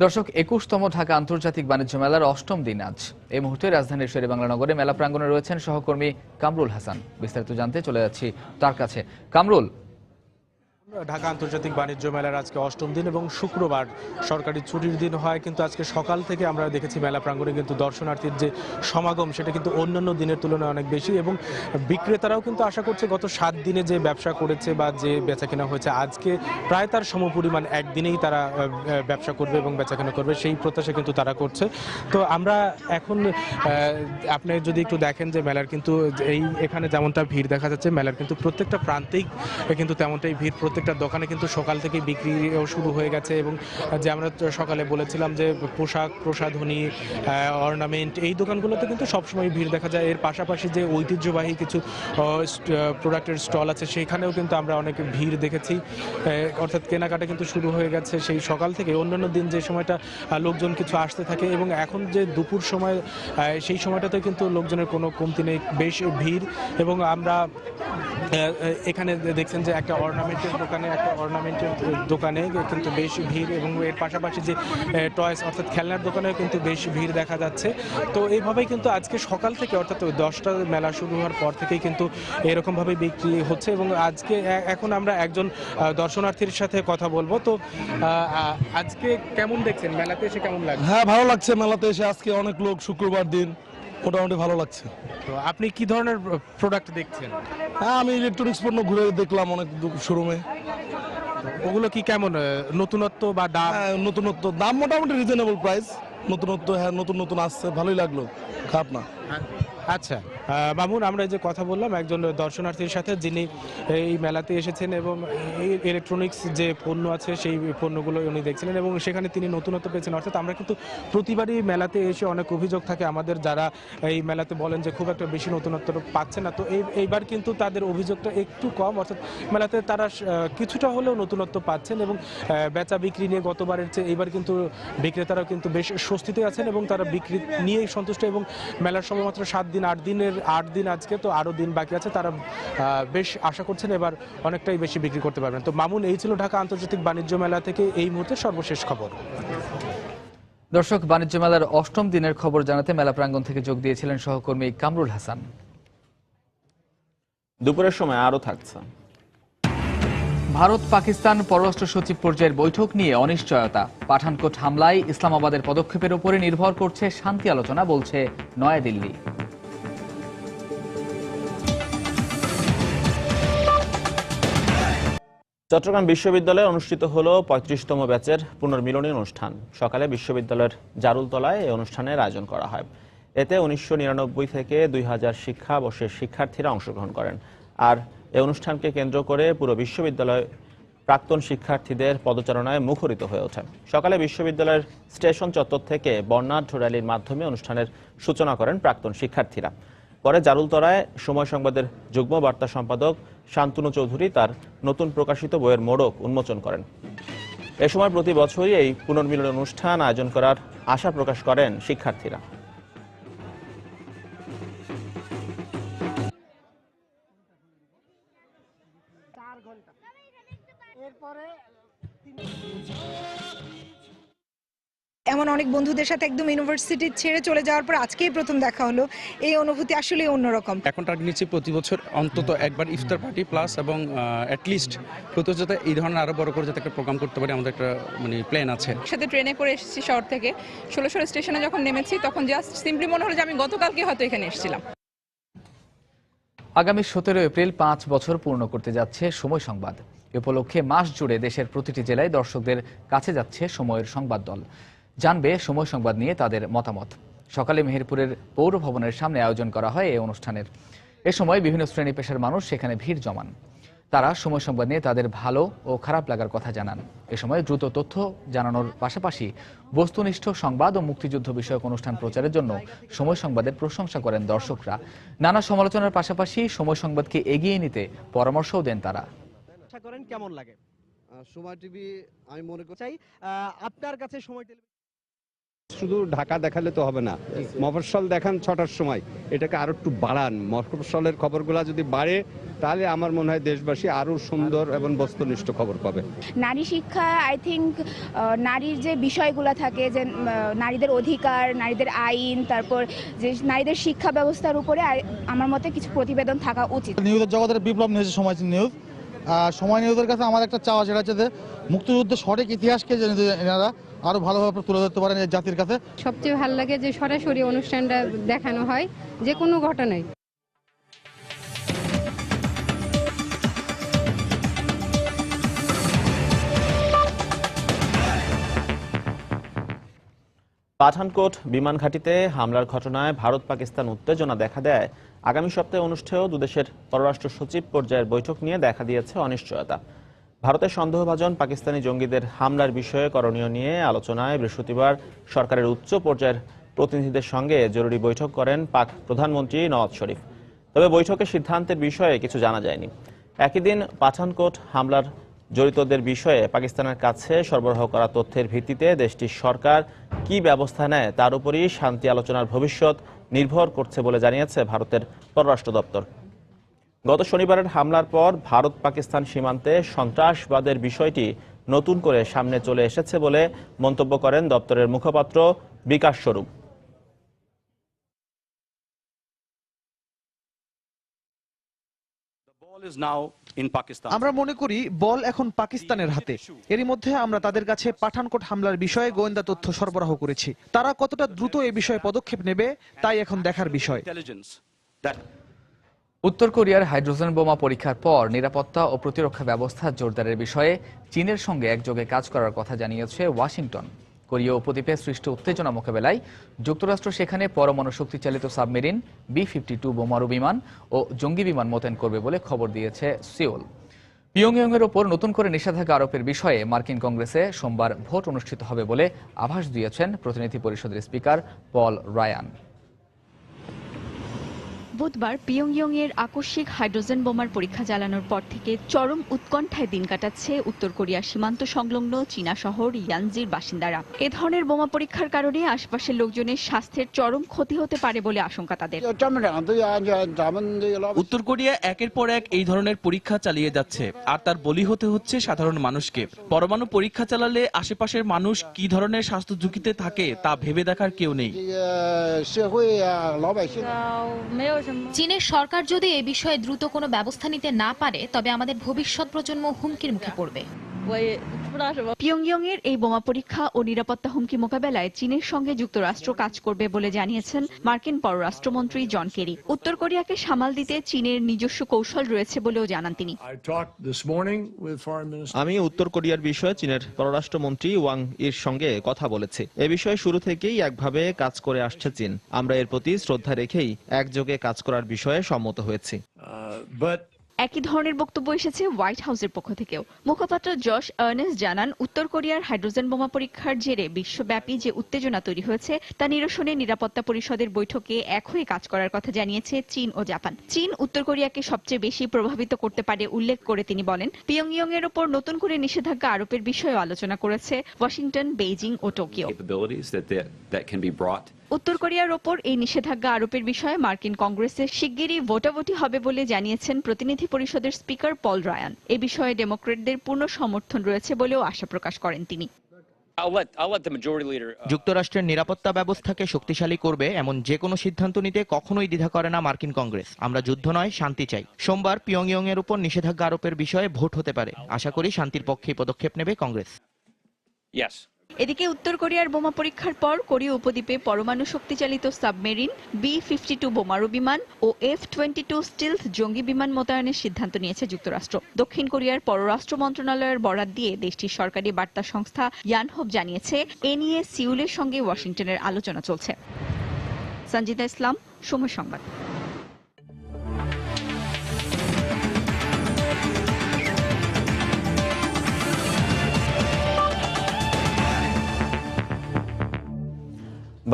দর্শক, 21তম ঢাকা আন্তর্জাতিক বাণিজ্য মেলার ৮ম দিন আজ। এই মুহূর্তে রাজধানীর শেরেবাংলা নগরে মেলা প্রাঙ্গণে রয়েছেন সহকর্মী কামরুল হাসান। বিস্তারিত জানতে চলে যাচ্ছি তার কাছে। কামরুল, ঢাকা আন্তর্জাতিক বাণিজ্য মেলার আজকে ৮ম দিন এবং শুক্রবার সরকারি ছুটির দিন হয়, কিন্তু আজকে সকাল থেকে আমরা দেখেছি মেলা প্রাঙ্গণে কিন্তু দর্শনার্থীর যে সমাগম সেটা কিন্তু অন্যান্য দিনের তুলনায় অনেক বেশি, এবং বিক্রেতারাও কিন্তু আশা করছে গত 7 দিনে যে ব্যবসা করেছে বা যে বেচাকেনা হয়েছে আজকে প্রায় তার সমপরিমাণ একদিনেই তারা ব্যবসা করবে এবং বেচাকেনা করবে, সেই প্রত্যাশা কিন্তু তারা করছে। তো আমরা এখন আপনি যদি একটু দেখেন যে মেলার কিন্তু এখানে যেমনটা ভিড় দেখা যাচ্ছে, মেলার কিন্তু প্রত্যেকটা প্রান্তেই কিন্তু তেমনটাই ভিড়। প্রত্যেকটা দোকানে কিন্তু সকাল থেকে বিক্রিও শুরু হয়ে গেছে, এবং যে আমরা সকালে বলেছিলাম যে পোশাক, প্রসাধনী, অর্নামেন্ট, এই দোকানগুলোতে কিন্তু সবসময় ভিড় দেখা যায়। এর পাশাপাশি যে ঐতিহ্যবাহী কিছু প্রোডাক্টের স্টল আছে সেখানেও কিন্তু আমরা অনেক ভিড় দেখেছি, অর্থাৎ কেনাকাটা কিন্তু শুরু হয়ে গেছে সেই সকাল থেকে। অন্যান্য দিন যে সময়টা লোকজন কিছু আসতে থাকে, এবং এখন যে দুপুর সময় সেই সময়টাতে কিন্তু লোকজনের কোনো কমতি নেই, বেশ ভিড়। এবং আমরা এখানে দেখছেন যে একটা অর্নামেন্টের দোকানে কিন্তু বেশ ভিড়, এবং এর পাশাপাশি যে টয়স অর্থাৎ খেলনার দোকানেও কিন্তু বেশ ভিড় দেখা যাচ্ছে। তো এইভাবেই কিন্তু আজকে সকাল থেকে অর্থাৎ 10টা মেলা শুরু হওয়ার পর থেকেই কিন্তু এরকমভাবে বিক্রি হচ্ছে। এবং আজকে এখন আমরা একজন দর্শনার্থীর সাথে কথা বলবো। তো আজকে কেমন দেখছেন, মেলাতে এসে কেমন লাগছে? হ্যাঁ, ভালো লাগছে মেলাতে এসে। আজকে অনেক লোক, শুক্রবার দিন, মোটামুটি ভালো লাগছে। তো আপনি কি ধরনের প্রোডাক্ট দেখছেন? হ্যাঁ, আমি ইলেকট্রনিক্স পণ্য ঘুরে দেখলাম অনেক শোরুমে। ওগুলো কি কেমন, নতুনত্ব বা দাম? নতুনত্ব দাম মোটামুটি রিজনেবল প্রাইস। নতুনত্ব, হ্যাঁ, নতুন আসছে, ভালোই লাগলো, খারাপ না। আচ্ছা মামুন, আমরা যে কথা বললাম একজন দর্শনার্থীর সাথে যিনি এই মেলাতে এসেছেন এবং এই ইলেকট্রনিক্স যে পণ্য আছে সেই পণ্যগুলো উনি দেখছিলেন এবং সেখানে তিনি নতুনত্ব পেয়েছেন। অর্থাৎ আমরা কিন্তু প্রতিবারই মেলাতে এসে অনেক অভিযোগ থাকে আমাদের, যারা এই মেলাতে বলেন যে খুব একটা বেশি নতুনত্ব পাচ্ছে না। তো এইবার কিন্তু তাদের অভিযোগটা একটু কম, অর্থাৎ মেলাতে তারা কিছুটা হলেও নতুনত্ব পাচ্ছেন এবং বেচা বিক্রি নিয়ে গতবারের চেয়ে এইবার কিন্তু বিক্রেতারাও কিন্তু বেশ স্বস্তিতে আছেন এবং তারা বিক্রি নিয়েই সন্তুষ্ট। এবং মেলার সময় মাত্র 7 দিন, 8 দিন আজকে, তো আরও দিন বাকি আছে। তারা বেশ আশা করছেন এবার অনেকটাই বেশি বিক্রি করতে পারবেন। তো মামুন, এই ছিল ঢাকা আন্তর্জাতিক বাণিজ্য মেলা থেকে এই মুহূর্তে সর্বশেষ খবর। দর্শক, বাণিজ্য মেলার 8ম দিনের খবর জানাতে মেলা প্রাঙ্গণ থেকে যোগ দিয়েছিলেন সহকর্মী কামরুল হাসান। দুপুরের সময় আরও থাকছে। ভারত পাকিস্তান পররাষ্ট্র সচিব পর্যায়ের বৈঠক নিয়ে অনিশ্চয়তা। পাঠানকোট হামলায় ইসলামাবাদের পদক্ষেপের উপরে নির্ভর করছে শান্তি আলোচনা, বলছে নয়াদিল্লি। চট্টগ্রাম বিশ্ববিদ্যালয়ে অনুষ্ঠিত হলো 35তম ব্যাচের পুনর্মিলনী অনুষ্ঠান। সকালে বিশ্ববিদ্যালয়ের জারুলতলায় এই অনুষ্ঠানের আয়োজন করা হয়। এতে 1999 থেকে 2000 শিক্ষাবর্ষের শিক্ষার্থীরা অংশগ্রহণ করেন। আর এই অনুষ্ঠানকে কেন্দ্র করে পুরো বিশ্ববিদ্যালয় প্রাক্তন শিক্ষার্থীদের পদচারণায় মুখরিত হয়ে ওঠে। সকালে বিশ্ববিদ্যালয়ের স্টেশন চত্বর থেকে বর্ণাঢ্য র্যালির মাধ্যমে অনুষ্ঠানের সূচনা করেন প্রাক্তন শিক্ষার্থীরা। পরে জারুলতলায় সময় সংবাদের যুগ্ম বার্তা সম্পাদক শান্তনু চৌধুরী তার নতুন প্রকাশিত বইয়ের মোড়ক উন্মোচন করেন। এ সময় প্রতি বছরই এই পুনর্মিলন অনুষ্ঠান আয়োজন করার আশা প্রকাশ করেন শিক্ষার্থীরা। অনেক বন্ধুদের সাথে একদম ইউনিভার্সিটি ছেড়ে চলে যাওয়ার পর আজকেই প্রথম দেখা হলো। এই অনুভূতি আসলে অন্যরকম। এখন টার্গেট নিচ্ছি প্রতি বছর অন্তত একবার ইফতার পার্টি প্লাস এবং অ্যাটলিস্ট প্রতি বছর যাতে এই ধরনের আরো বড় করে যাতে একটা প্রোগ্রাম করতে পারি, আমাদের একটা প্ল্যান আছে। সাথে ট্রেনে করে এসেছি শহর থেকে, 16 স্টেশনে যখন নেমেছি তখন জাস্ট সিম্পলি মনে হলো যে আমি গতকালকে হয়তো এখানে এসেছিলাম। আগামী 17 এপ্রিল 5 বছর পূর্ণ করতে যাচ্ছে সময় সংবাদ। এ উপলক্ষে মাস জুড়ে দেশের প্রতিটি জেলায় দর্শকদের কাছে যাচ্ছে সময়ের সংবাদ দল। জানবে সময় সংবাদ নিয়ে তাদের মতামত। সকালে মেহেরপুরের পৌর ভবনের সামনে আয়োজন করা হয় এই অনুষ্ঠানের। এ সময় বিভিন্ন শ্রেণী পেশার মানুষ সেখানে ভিড় জমান। তারা সময় সংবাদ নিয়ে তাদের ভালো ও খারাপ লাগার কথা জানান। এ সময় দ্রুত তথ্য জানানোর পাশাপাশি বস্তুনিষ্ঠ সংবাদ ও মুক্তিযুদ্ধ বিষয়ক অনুষ্ঠান প্রচারের জন্য সময় সংবাদের প্রশংসা করেন দর্শকরা। নানা সমালোচনার পাশাপাশি সময় সংবাদকে এগিয়ে নিতে পরামর্শও দেন তারা। করেন কেমন লাগে সময় টিভি? আমি মনে করি চাই আপনার কাছে সময় টেলিভিশন শুধু ঢাকা দেখালে তো হবে না, মফস্বল দেখান 6টার সময়, এটাকে আরো একটু বাড়ান। মফস্বলের খবরগুলো যদি বাড়ে তাহলে আমার মনে হয় দেশবাসী আরো সুন্দর এবং বস্তুনিষ্ঠ খবর পাবে। নারী শিক্ষা, আই থিঙ্ক নারীর যে বিষয়গুলো থাকে, যে নারীদের অধিকার, নারীদের আইন, তারপর যে নারীদের শিক্ষা ব্যবস্থার উপরে আমার মতে কিছু প্রতিবেদন থাকা উচিত। নিউজের জগতের বিপ্লব নিয়েছে সময় নিউজ। সময় নিউজের কাছে আমার একটা চাওয়া, সেটা হচ্ছে যে মুক্তিযুদ্ধের সঠিক ইতিহাসকে এনারা আরো ভালোভাবে তুলে ধরতে পারেন জাতির কাছে। সবচেয়ে ভালো লাগে যে সরাসরি অনুষ্ঠানটা দেখানো হয় যে কোনো ঘটনায়। পাঠানকোট বিমান ঘাঁটিতে হামলার ঘটনায় ভারত পাকিস্তান উত্তেজনা দেখা দেয়। আগামী সপ্তাহে অনুষ্ঠেয় দুদেশের পররাষ্ট্র সচিব পর্যায়ের বৈঠক নিয়ে দেখা দিয়েছে অনিশ্চয়তা। ভারতের সন্দেহভাজন পাকিস্তানি জঙ্গিদের হামলার বিষয়ে করণীয় নিয়ে আলোচনায় বৃহস্পতিবার সরকারের উচ্চ পর্যায়ের প্রতিনিধিদের সঙ্গে জরুরি বৈঠক করেন পাক প্রধানমন্ত্রী নওয়াজ শরীফ। তবে বৈঠকের সিদ্ধান্তের বিষয়ে কিছু জানা যায়নি। একই দিন পাঠানকোট হামলার জড়িতদের বিষয়ে পাকিস্তানের কাছে সরবরাহ করা তথ্যের ভিত্তিতে দেশটির সরকার কি ব্যবস্থা নেয় তার উপরই শান্তি আলোচনার ভবিষ্যৎ নির্ভর করছে বলে জানিয়েছে ভারতের পররাষ্ট্র দপ্তর। গত শনিবারের হামলার পর ভারত পাকিস্তান সীমান্তে সন্ত্রাসবাদের বিষয়টি নতুন করে সামনে চলে এসেছে বলে মন্তব্য করেন দপ্তরের মুখপাত্র বিকাশ স্বরূপ। আমরা মনে করি বল এখন পাকিস্তানের হাতে। এরই মধ্যে আমরা তাদের কাছে পাঠানকোট হামলার বিষয়ে গোয়েন্দা তথ্য সরবরাহ করেছি। তারা কতটা দ্রুত এ বিষয়ে পদক্ষেপ নেবে তাই এখন দেখার বিষয়। উত্তর কোরিয়ার হাইড্রোজেন বোমা পরীক্ষার পর নিরাপত্তা ও প্রতিরক্ষা ব্যবস্থা জোরদারের বিষয়ে চীনের সঙ্গে একযোগে কাজ করার কথা জানিয়েছে ওয়াশিংটন। কোরীয় উপদ্বীপে সৃষ্ট উত্তেজনা মোকাবেলায় যুক্তরাষ্ট্র সেখানে পরমাণু শক্তিচালিত সাবমেরিন B-52 বোমারু বিমান ও জঙ্গি বিমান মোতায়েন করবে বলে খবর দিয়েছে সিওল। পিয়ংইয়ংয়ের ওপর নতুন করে নিষেধাজ্ঞা আরোপের বিষয়ে মার্কিন কংগ্রেসে সোমবার ভোট অনুষ্ঠিত হবে বলে আভাস দিয়েছেন প্রতিনিধি পরিষদের স্পিকার পল রায়ান। বুধবার পিয়ংইয়ংয়ের আকস্মিক হাইড্রোজেন বোমার পরীক্ষা চালানোর পর থেকে চরম উৎকণ্ঠায় দিন কাটাচ্ছে উত্তর কোরিয়ার সীমান্ত সংলগ্ন চীনা শহর ইয়ানজির বাসিন্দারা। এ ধরনের বোমা পরীক্ষার কারণে আশপাশের লোকজনের স্বাস্থ্যের চরম ক্ষতি হতে পারে বলে আশঙ্কা তাদের। উত্তর কোরিয়া একের পর এক এই ধরনের পরীক্ষা চালিয়ে যাচ্ছে, আর তার বলি হতে হচ্ছে সাধারণ মানুষকে। পরমাণু পরীক্ষা চালালে আশেপাশের মানুষ কি ধরনের স্বাস্থ্য ঝুঁকিতে থাকে তা ভেবে দেখার কেউ নেই। চীনের সরকার যদি এই বিষয়ে দ্রুত কোনো ব্যবস্থা নিতে না পারে তবে আমাদের ভবিষ্যৎ প্রজন্ম হুমকির মুখে পড়বে। পিয়ংইয়ংয়ের এই বোমা পরীক্ষা ও নিরাপত্তা হুমকি মোকাবেলায় চীনের সঙ্গে যুক্তরাষ্ট্র কাজ করবে বলে জানিয়েছেন মার্কিন পররাষ্ট্রমন্ত্রী জন কেরি। উত্তর কোরিয়াকে সামাল দিতে চীনের নিজস্ব কৌশল রয়েছে বলেও জানান তিনি। আমি উত্তর কোরিয়ার বিষয়ে চীনের পররাষ্ট্রমন্ত্রী ওয়াং ইর সঙ্গে কথা বলেছি। এ বিষয়ে শুরু থেকেই একভাবে কাজ করে আসছে চীন। আমরা এর প্রতি শ্রদ্ধা রেখেই একযোগে কাজ করার বিষয়ে সম্মত হয়েছি। একই ধরনের বক্তব্য এসেছে হোয়াইট হাউসের পক্ষ থেকেও। মুখপাত্র জশ আর্নেস্ট জানান, উত্তর কোরিয়ার হাইড্রোজেন বোমা পরীক্ষার জেরে বিশ্বব্যাপী যে উত্তেজনা তৈরি হয়েছে তা নিরসনে নিরাপত্তা পরিষদের বৈঠকে এক হয়ে কাজ করার কথা জানিয়েছে চীন ও জাপান। চীন উত্তর কোরিয়াকে সবচেয়ে বেশি প্রভাবিত করতে পারে উল্লেখ করে তিনি বলেন, পিয়ংইয়ং এর ওপর নতুন করে নিষেধাজ্ঞা আরোপের বিষয়ে আলোচনা করেছে ওয়াশিংটন, বেইজিং ও টোকিও। উত্তর কোরিয়ার ওপর এই নিষেধাজ্ঞা আরোপের বিষয়ে মার্কিন কংগ্রেসে শিগগিরই ভোটাভুটি হবে বলে জানিয়েছেন প্রতিনিধি পরিষদের স্পিকার পল রায়ান। এ বিষয়ে ডেমোক্রেটদের পূর্ণ সমর্থন রয়েছে বলেও আশা প্রকাশ করেন তিনি। যুক্তরাষ্ট্রের নিরাপত্তা ব্যবস্থাকে শক্তিশালী করবে এমন যে কোনো সিদ্ধান্ত নিতে কখনোই দ্বিধা করে না মার্কিন কংগ্রেস। আমরা যুদ্ধ নয়, শান্তি চাই। সোমবার পিয়ংইয়ং এর উপর নিষেধাজ্ঞা আরোপের বিষয়ে ভোট হতে পারে। আশা করি শান্তির পক্ষেই পদক্ষেপ নেবে কংগ্রেস। এদিকে উত্তর কোরিয়ার বোমা পরীক্ষার পর কোরীয় উপদ্বীপে পরমাণু শক্তিচালিত সাবমেরিন, B-52 বোমারু বিমান ও F-22 স্টিলথ জঙ্গি বিমান মোতায়েনের সিদ্ধান্ত নিয়েছে যুক্তরাষ্ট্র। দক্ষিণ কোরিয়ার পররাষ্ট্র মন্ত্রণালয়ের বরাত দিয়ে দেশটির সরকারি বার্তা সংস্থা ইয়ানহোপ জানিয়েছে, এ নিয়ে সিউলের সঙ্গে ওয়াশিংটনের আলোচনা চলছে। সঞ্জিতা ইসলাম, সময় সংবাদ।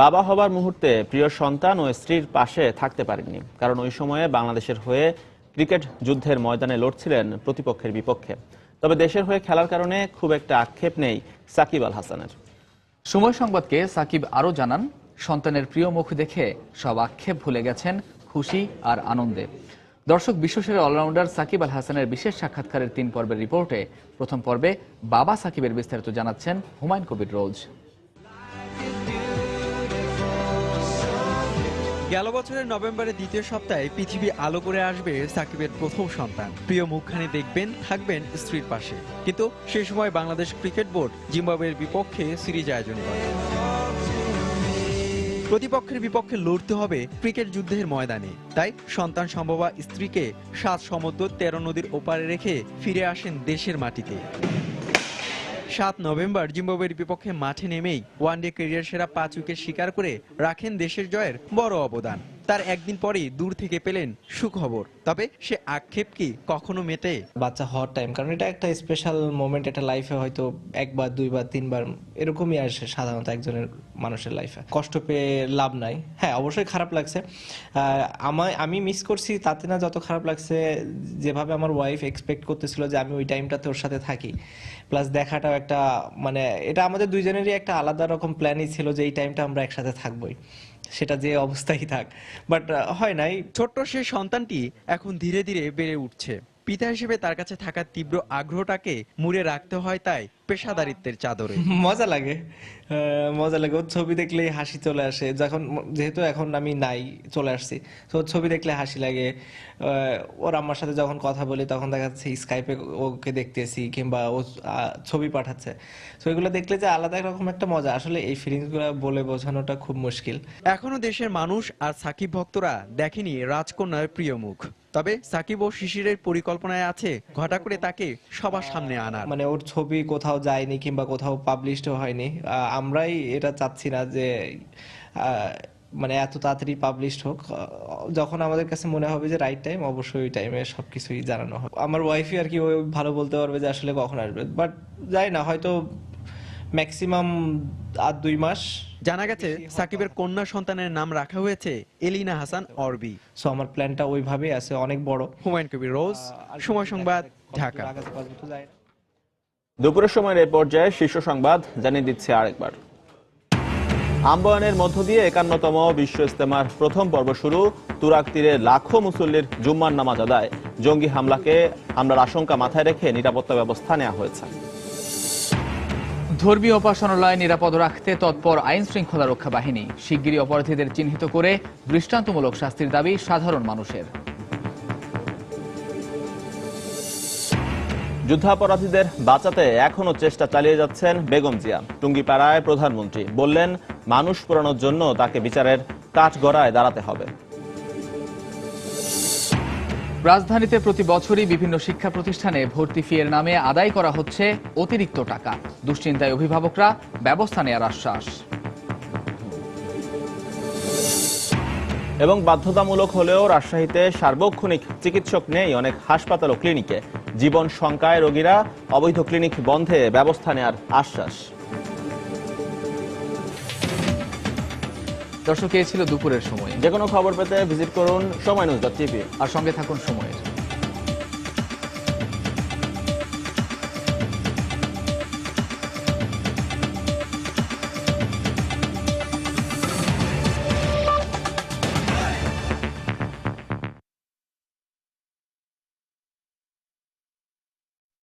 বাবা হবার মুহূর্তে প্রিয় সন্তান ও স্ত্রীর পাশে থাকতে পারেননি, কারণ ওই সময়ে বাংলাদেশের হয়ে ক্রিকেট যুদ্ধের ময়দানে লড়ছিলেন প্রতিপক্ষের বিপক্ষে। তবে দেশের হয়ে খেলার কারণে খুব একটা আক্ষেপ নেই সাকিব আল হাসানের। সময় সংবাদকে সাকিব আরও জানান, সন্তানের প্রিয় মুখ দেখে সব আক্ষেপ ভুলে গেছেন খুশি আর আনন্দে। দর্শক, বিশ্বসেরা অলরাউন্ডার সাকিব আল হাসানের বিশেষ সাক্ষাৎকারের 3 পর্বের রিপোর্টে প্রথম পর্বে বাবা সাকিবের বিস্তারিত জানাচ্ছেন হুমায়ুন কবির রোজ। গেল বছরের নভেম্বরের দ্বিতীয় সপ্তাহে পৃথিবী আলো করে আসবে সাকিবের প্রথম সন্তান। প্রিয় মুখখানি দেখবেন, থাকবেন স্ত্রীর পাশে। কিন্তু সেই সময় বাংলাদেশ ক্রিকেট বোর্ড জিম্বাবুয়ের বিপক্ষে সিরিজ আয়োজন করে। প্রতিপক্ষের বিপক্ষে লড়তে হবে ক্রিকেট যুদ্ধের ময়দানে। তাই সন্তান সম্ভবা স্ত্রীকে 7 সমুদ্র 13 নদীর ওপারে রেখে ফিরে আসেন দেশের মাটিতে। 7 নভেম্বর জিম্বাবুয়ের বিপক্ষে মাঠে নেমেই ওয়ানডে ক্যারিয়ার সেরা 5 উইকেট শিকার করে রাখেন দেশের জয়ের বড় অবদান। তার একদিন পরেই দূর থেকে পেলেন সুখবর। তবে সে আক্ষেপ কি কখনো মেটে? বাচ্চা হওয়ার টাইম, কারণ এটা একটা স্পেশাল মোমেন্ট, এটা লাইফে হয়তো 1 বার 2 বার 3 বার এরকমই আসে সাধারণত একজনের মানুষের লাইফে। কষ্ট পেয়ে লাভ নাই। হ্যাঁ, অবশ্যই খারাপ লাগছে। আমি মিস করছি তাতে না, যত খারাপ লাগছে যেভাবে আমার ওয়াইফ এক্সপেক্ট করতেছিল যে আমি ওই টাইমটাতে ওর সাথে থাকি, প্লাস দেখাটাও একটা মানে এটা আমাদের দুইজনেরই একটা আলাদা রকম প্ল্যানই ছিল যে এই টাইমটা আমরা একসাথে থাকবোই, সেটা যে অবস্থায় থাক, বাট হয় নাই। ছোট্ট সে সন্তানটি এখন ধীরে ধীরে বেড়ে উঠছে। পিতা হিসেবে তার কাছে থাকা তীব্র আগ্রহটাকে মুড়ে রাখতে হয় তাই পেশাদারিত্বের চাদরে। মজা লাগে ওর ছবি দেখলেই হাসি চলে আসে। যখন যেহেতু এখন আমি নাই, চলে আসছি, তো ওর ছবি দেখলে হাসি লাগে। ওর আম্মার সাথে যখন কথা বলি তখন দেখা যাচ্ছে স্কাইপে ওকে দেখতেছি কিংবা ও ছবি পাঠাচ্ছে, তো এগুলো দেখলে যে আলাদা রকম একটা মজা। আসলে এই ফিলিংসগুলো বলে বোঝানোটা খুব মুশকিল। এখনো দেশের মানুষ আর সাকিব ভক্তরা দেখেনি রাজকন্যার প্রিয় মুখ। তবে সাকিব ও শিশিরের পরিকল্পনায় আছে ঘটা করে তাকে সবার সামনে আনার। মানে ওর ছবি কোথাও যায়নি কিংবা কোথাও পাবলিশড হয়নি, আমরাই এটা চাচ্ছি না যে মানে এত তাড়াতাড়ি পাবলিশড হোক। যখন আমাদের কাছে মনে হবে যে রাইট টাইম, অবশ্যই ওই টাইমে সবকিছুই জানানো হবে। আমার ওয়াইফই আর কি ওই ভালো বলতে পারবে যে আসলে কখন আসবে, বাট যাই না, হয়তো ম্যাক্সিমাম আর 2 মাস। জানা গেছে সাকিবের কন্যা সন্তানের নাম রাখা হয়েছে এলিনা হাসান অর্বি। সো আমার প্ল্যানটা ওইভাবেই আছে, অনেক বড়। হুমায়ুন কবির রোজ, সময় সংবাদ, ঢাকা। দুপুরের সময়ের এই পর্যায়ে শীর্ষ সংবাদ জানিয়ে দিচ্ছে আরেকবার। আম্বয়ানের মধ্য দিয়ে 51তম বিশ্ব ইজতেমার প্রথম পর্ব শুরু। তুরাগ তীরে লাখো মুসল্লির জুম্মার নামাজ আদায়। জঙ্গি হামলার আশঙ্কা মাথায় রেখে নিরাপত্তা ব্যবস্থা নেওয়া হয়েছে। ধর্মীয় উপাসনালয় নিরাপদ রাখতে তৎপর আইন শৃঙ্খলা রক্ষা বাহিনী। শিগগিরই অপরাধীদের চিহ্নিত করে দৃষ্টান্তমূলক শাস্তির দাবি সাধারণ মানুষের। যুদ্ধাপরাধীদের বাঁচাতে এখনো চেষ্টা চালিয়ে যাচ্ছেন বেগম জিয়া। টুঙ্গিপাড়ায় প্রধানমন্ত্রী বললেন, মানুষ পোড়ানোর জন্য তাকে বিচারের কাঠগড়ায় দাঁড়াতে হবে। রাজধানীতে প্রতি বছরই বিভিন্ন শিক্ষা প্রতিষ্ঠানে ভর্তি ফিয়ের নামে আদায় করা হচ্ছে অতিরিক্ত টাকা। দুশ্চিন্তায় অভিভাবকরা, ব্যবস্থা নেওয়ার আশ্বাস। এবং বাধ্যতামূলক হলেও রাজশাহীতে সার্বক্ষণিক চিকিৎসক নেই অনেক হাসপাতাল ও ক্লিনিকে। জীবন শঙ্কায় রোগীরা, অবৈধ ক্লিনিক বন্ধে ব্যবস্থা নেওয়ার আশ্বাস। দর্শক, এই ছিল দুপুরের সময়। যে কোনো খবর পেতে ভিজিট করুন সময়নিউজ.টিভি আর সঙ্গে থাকুন সময়।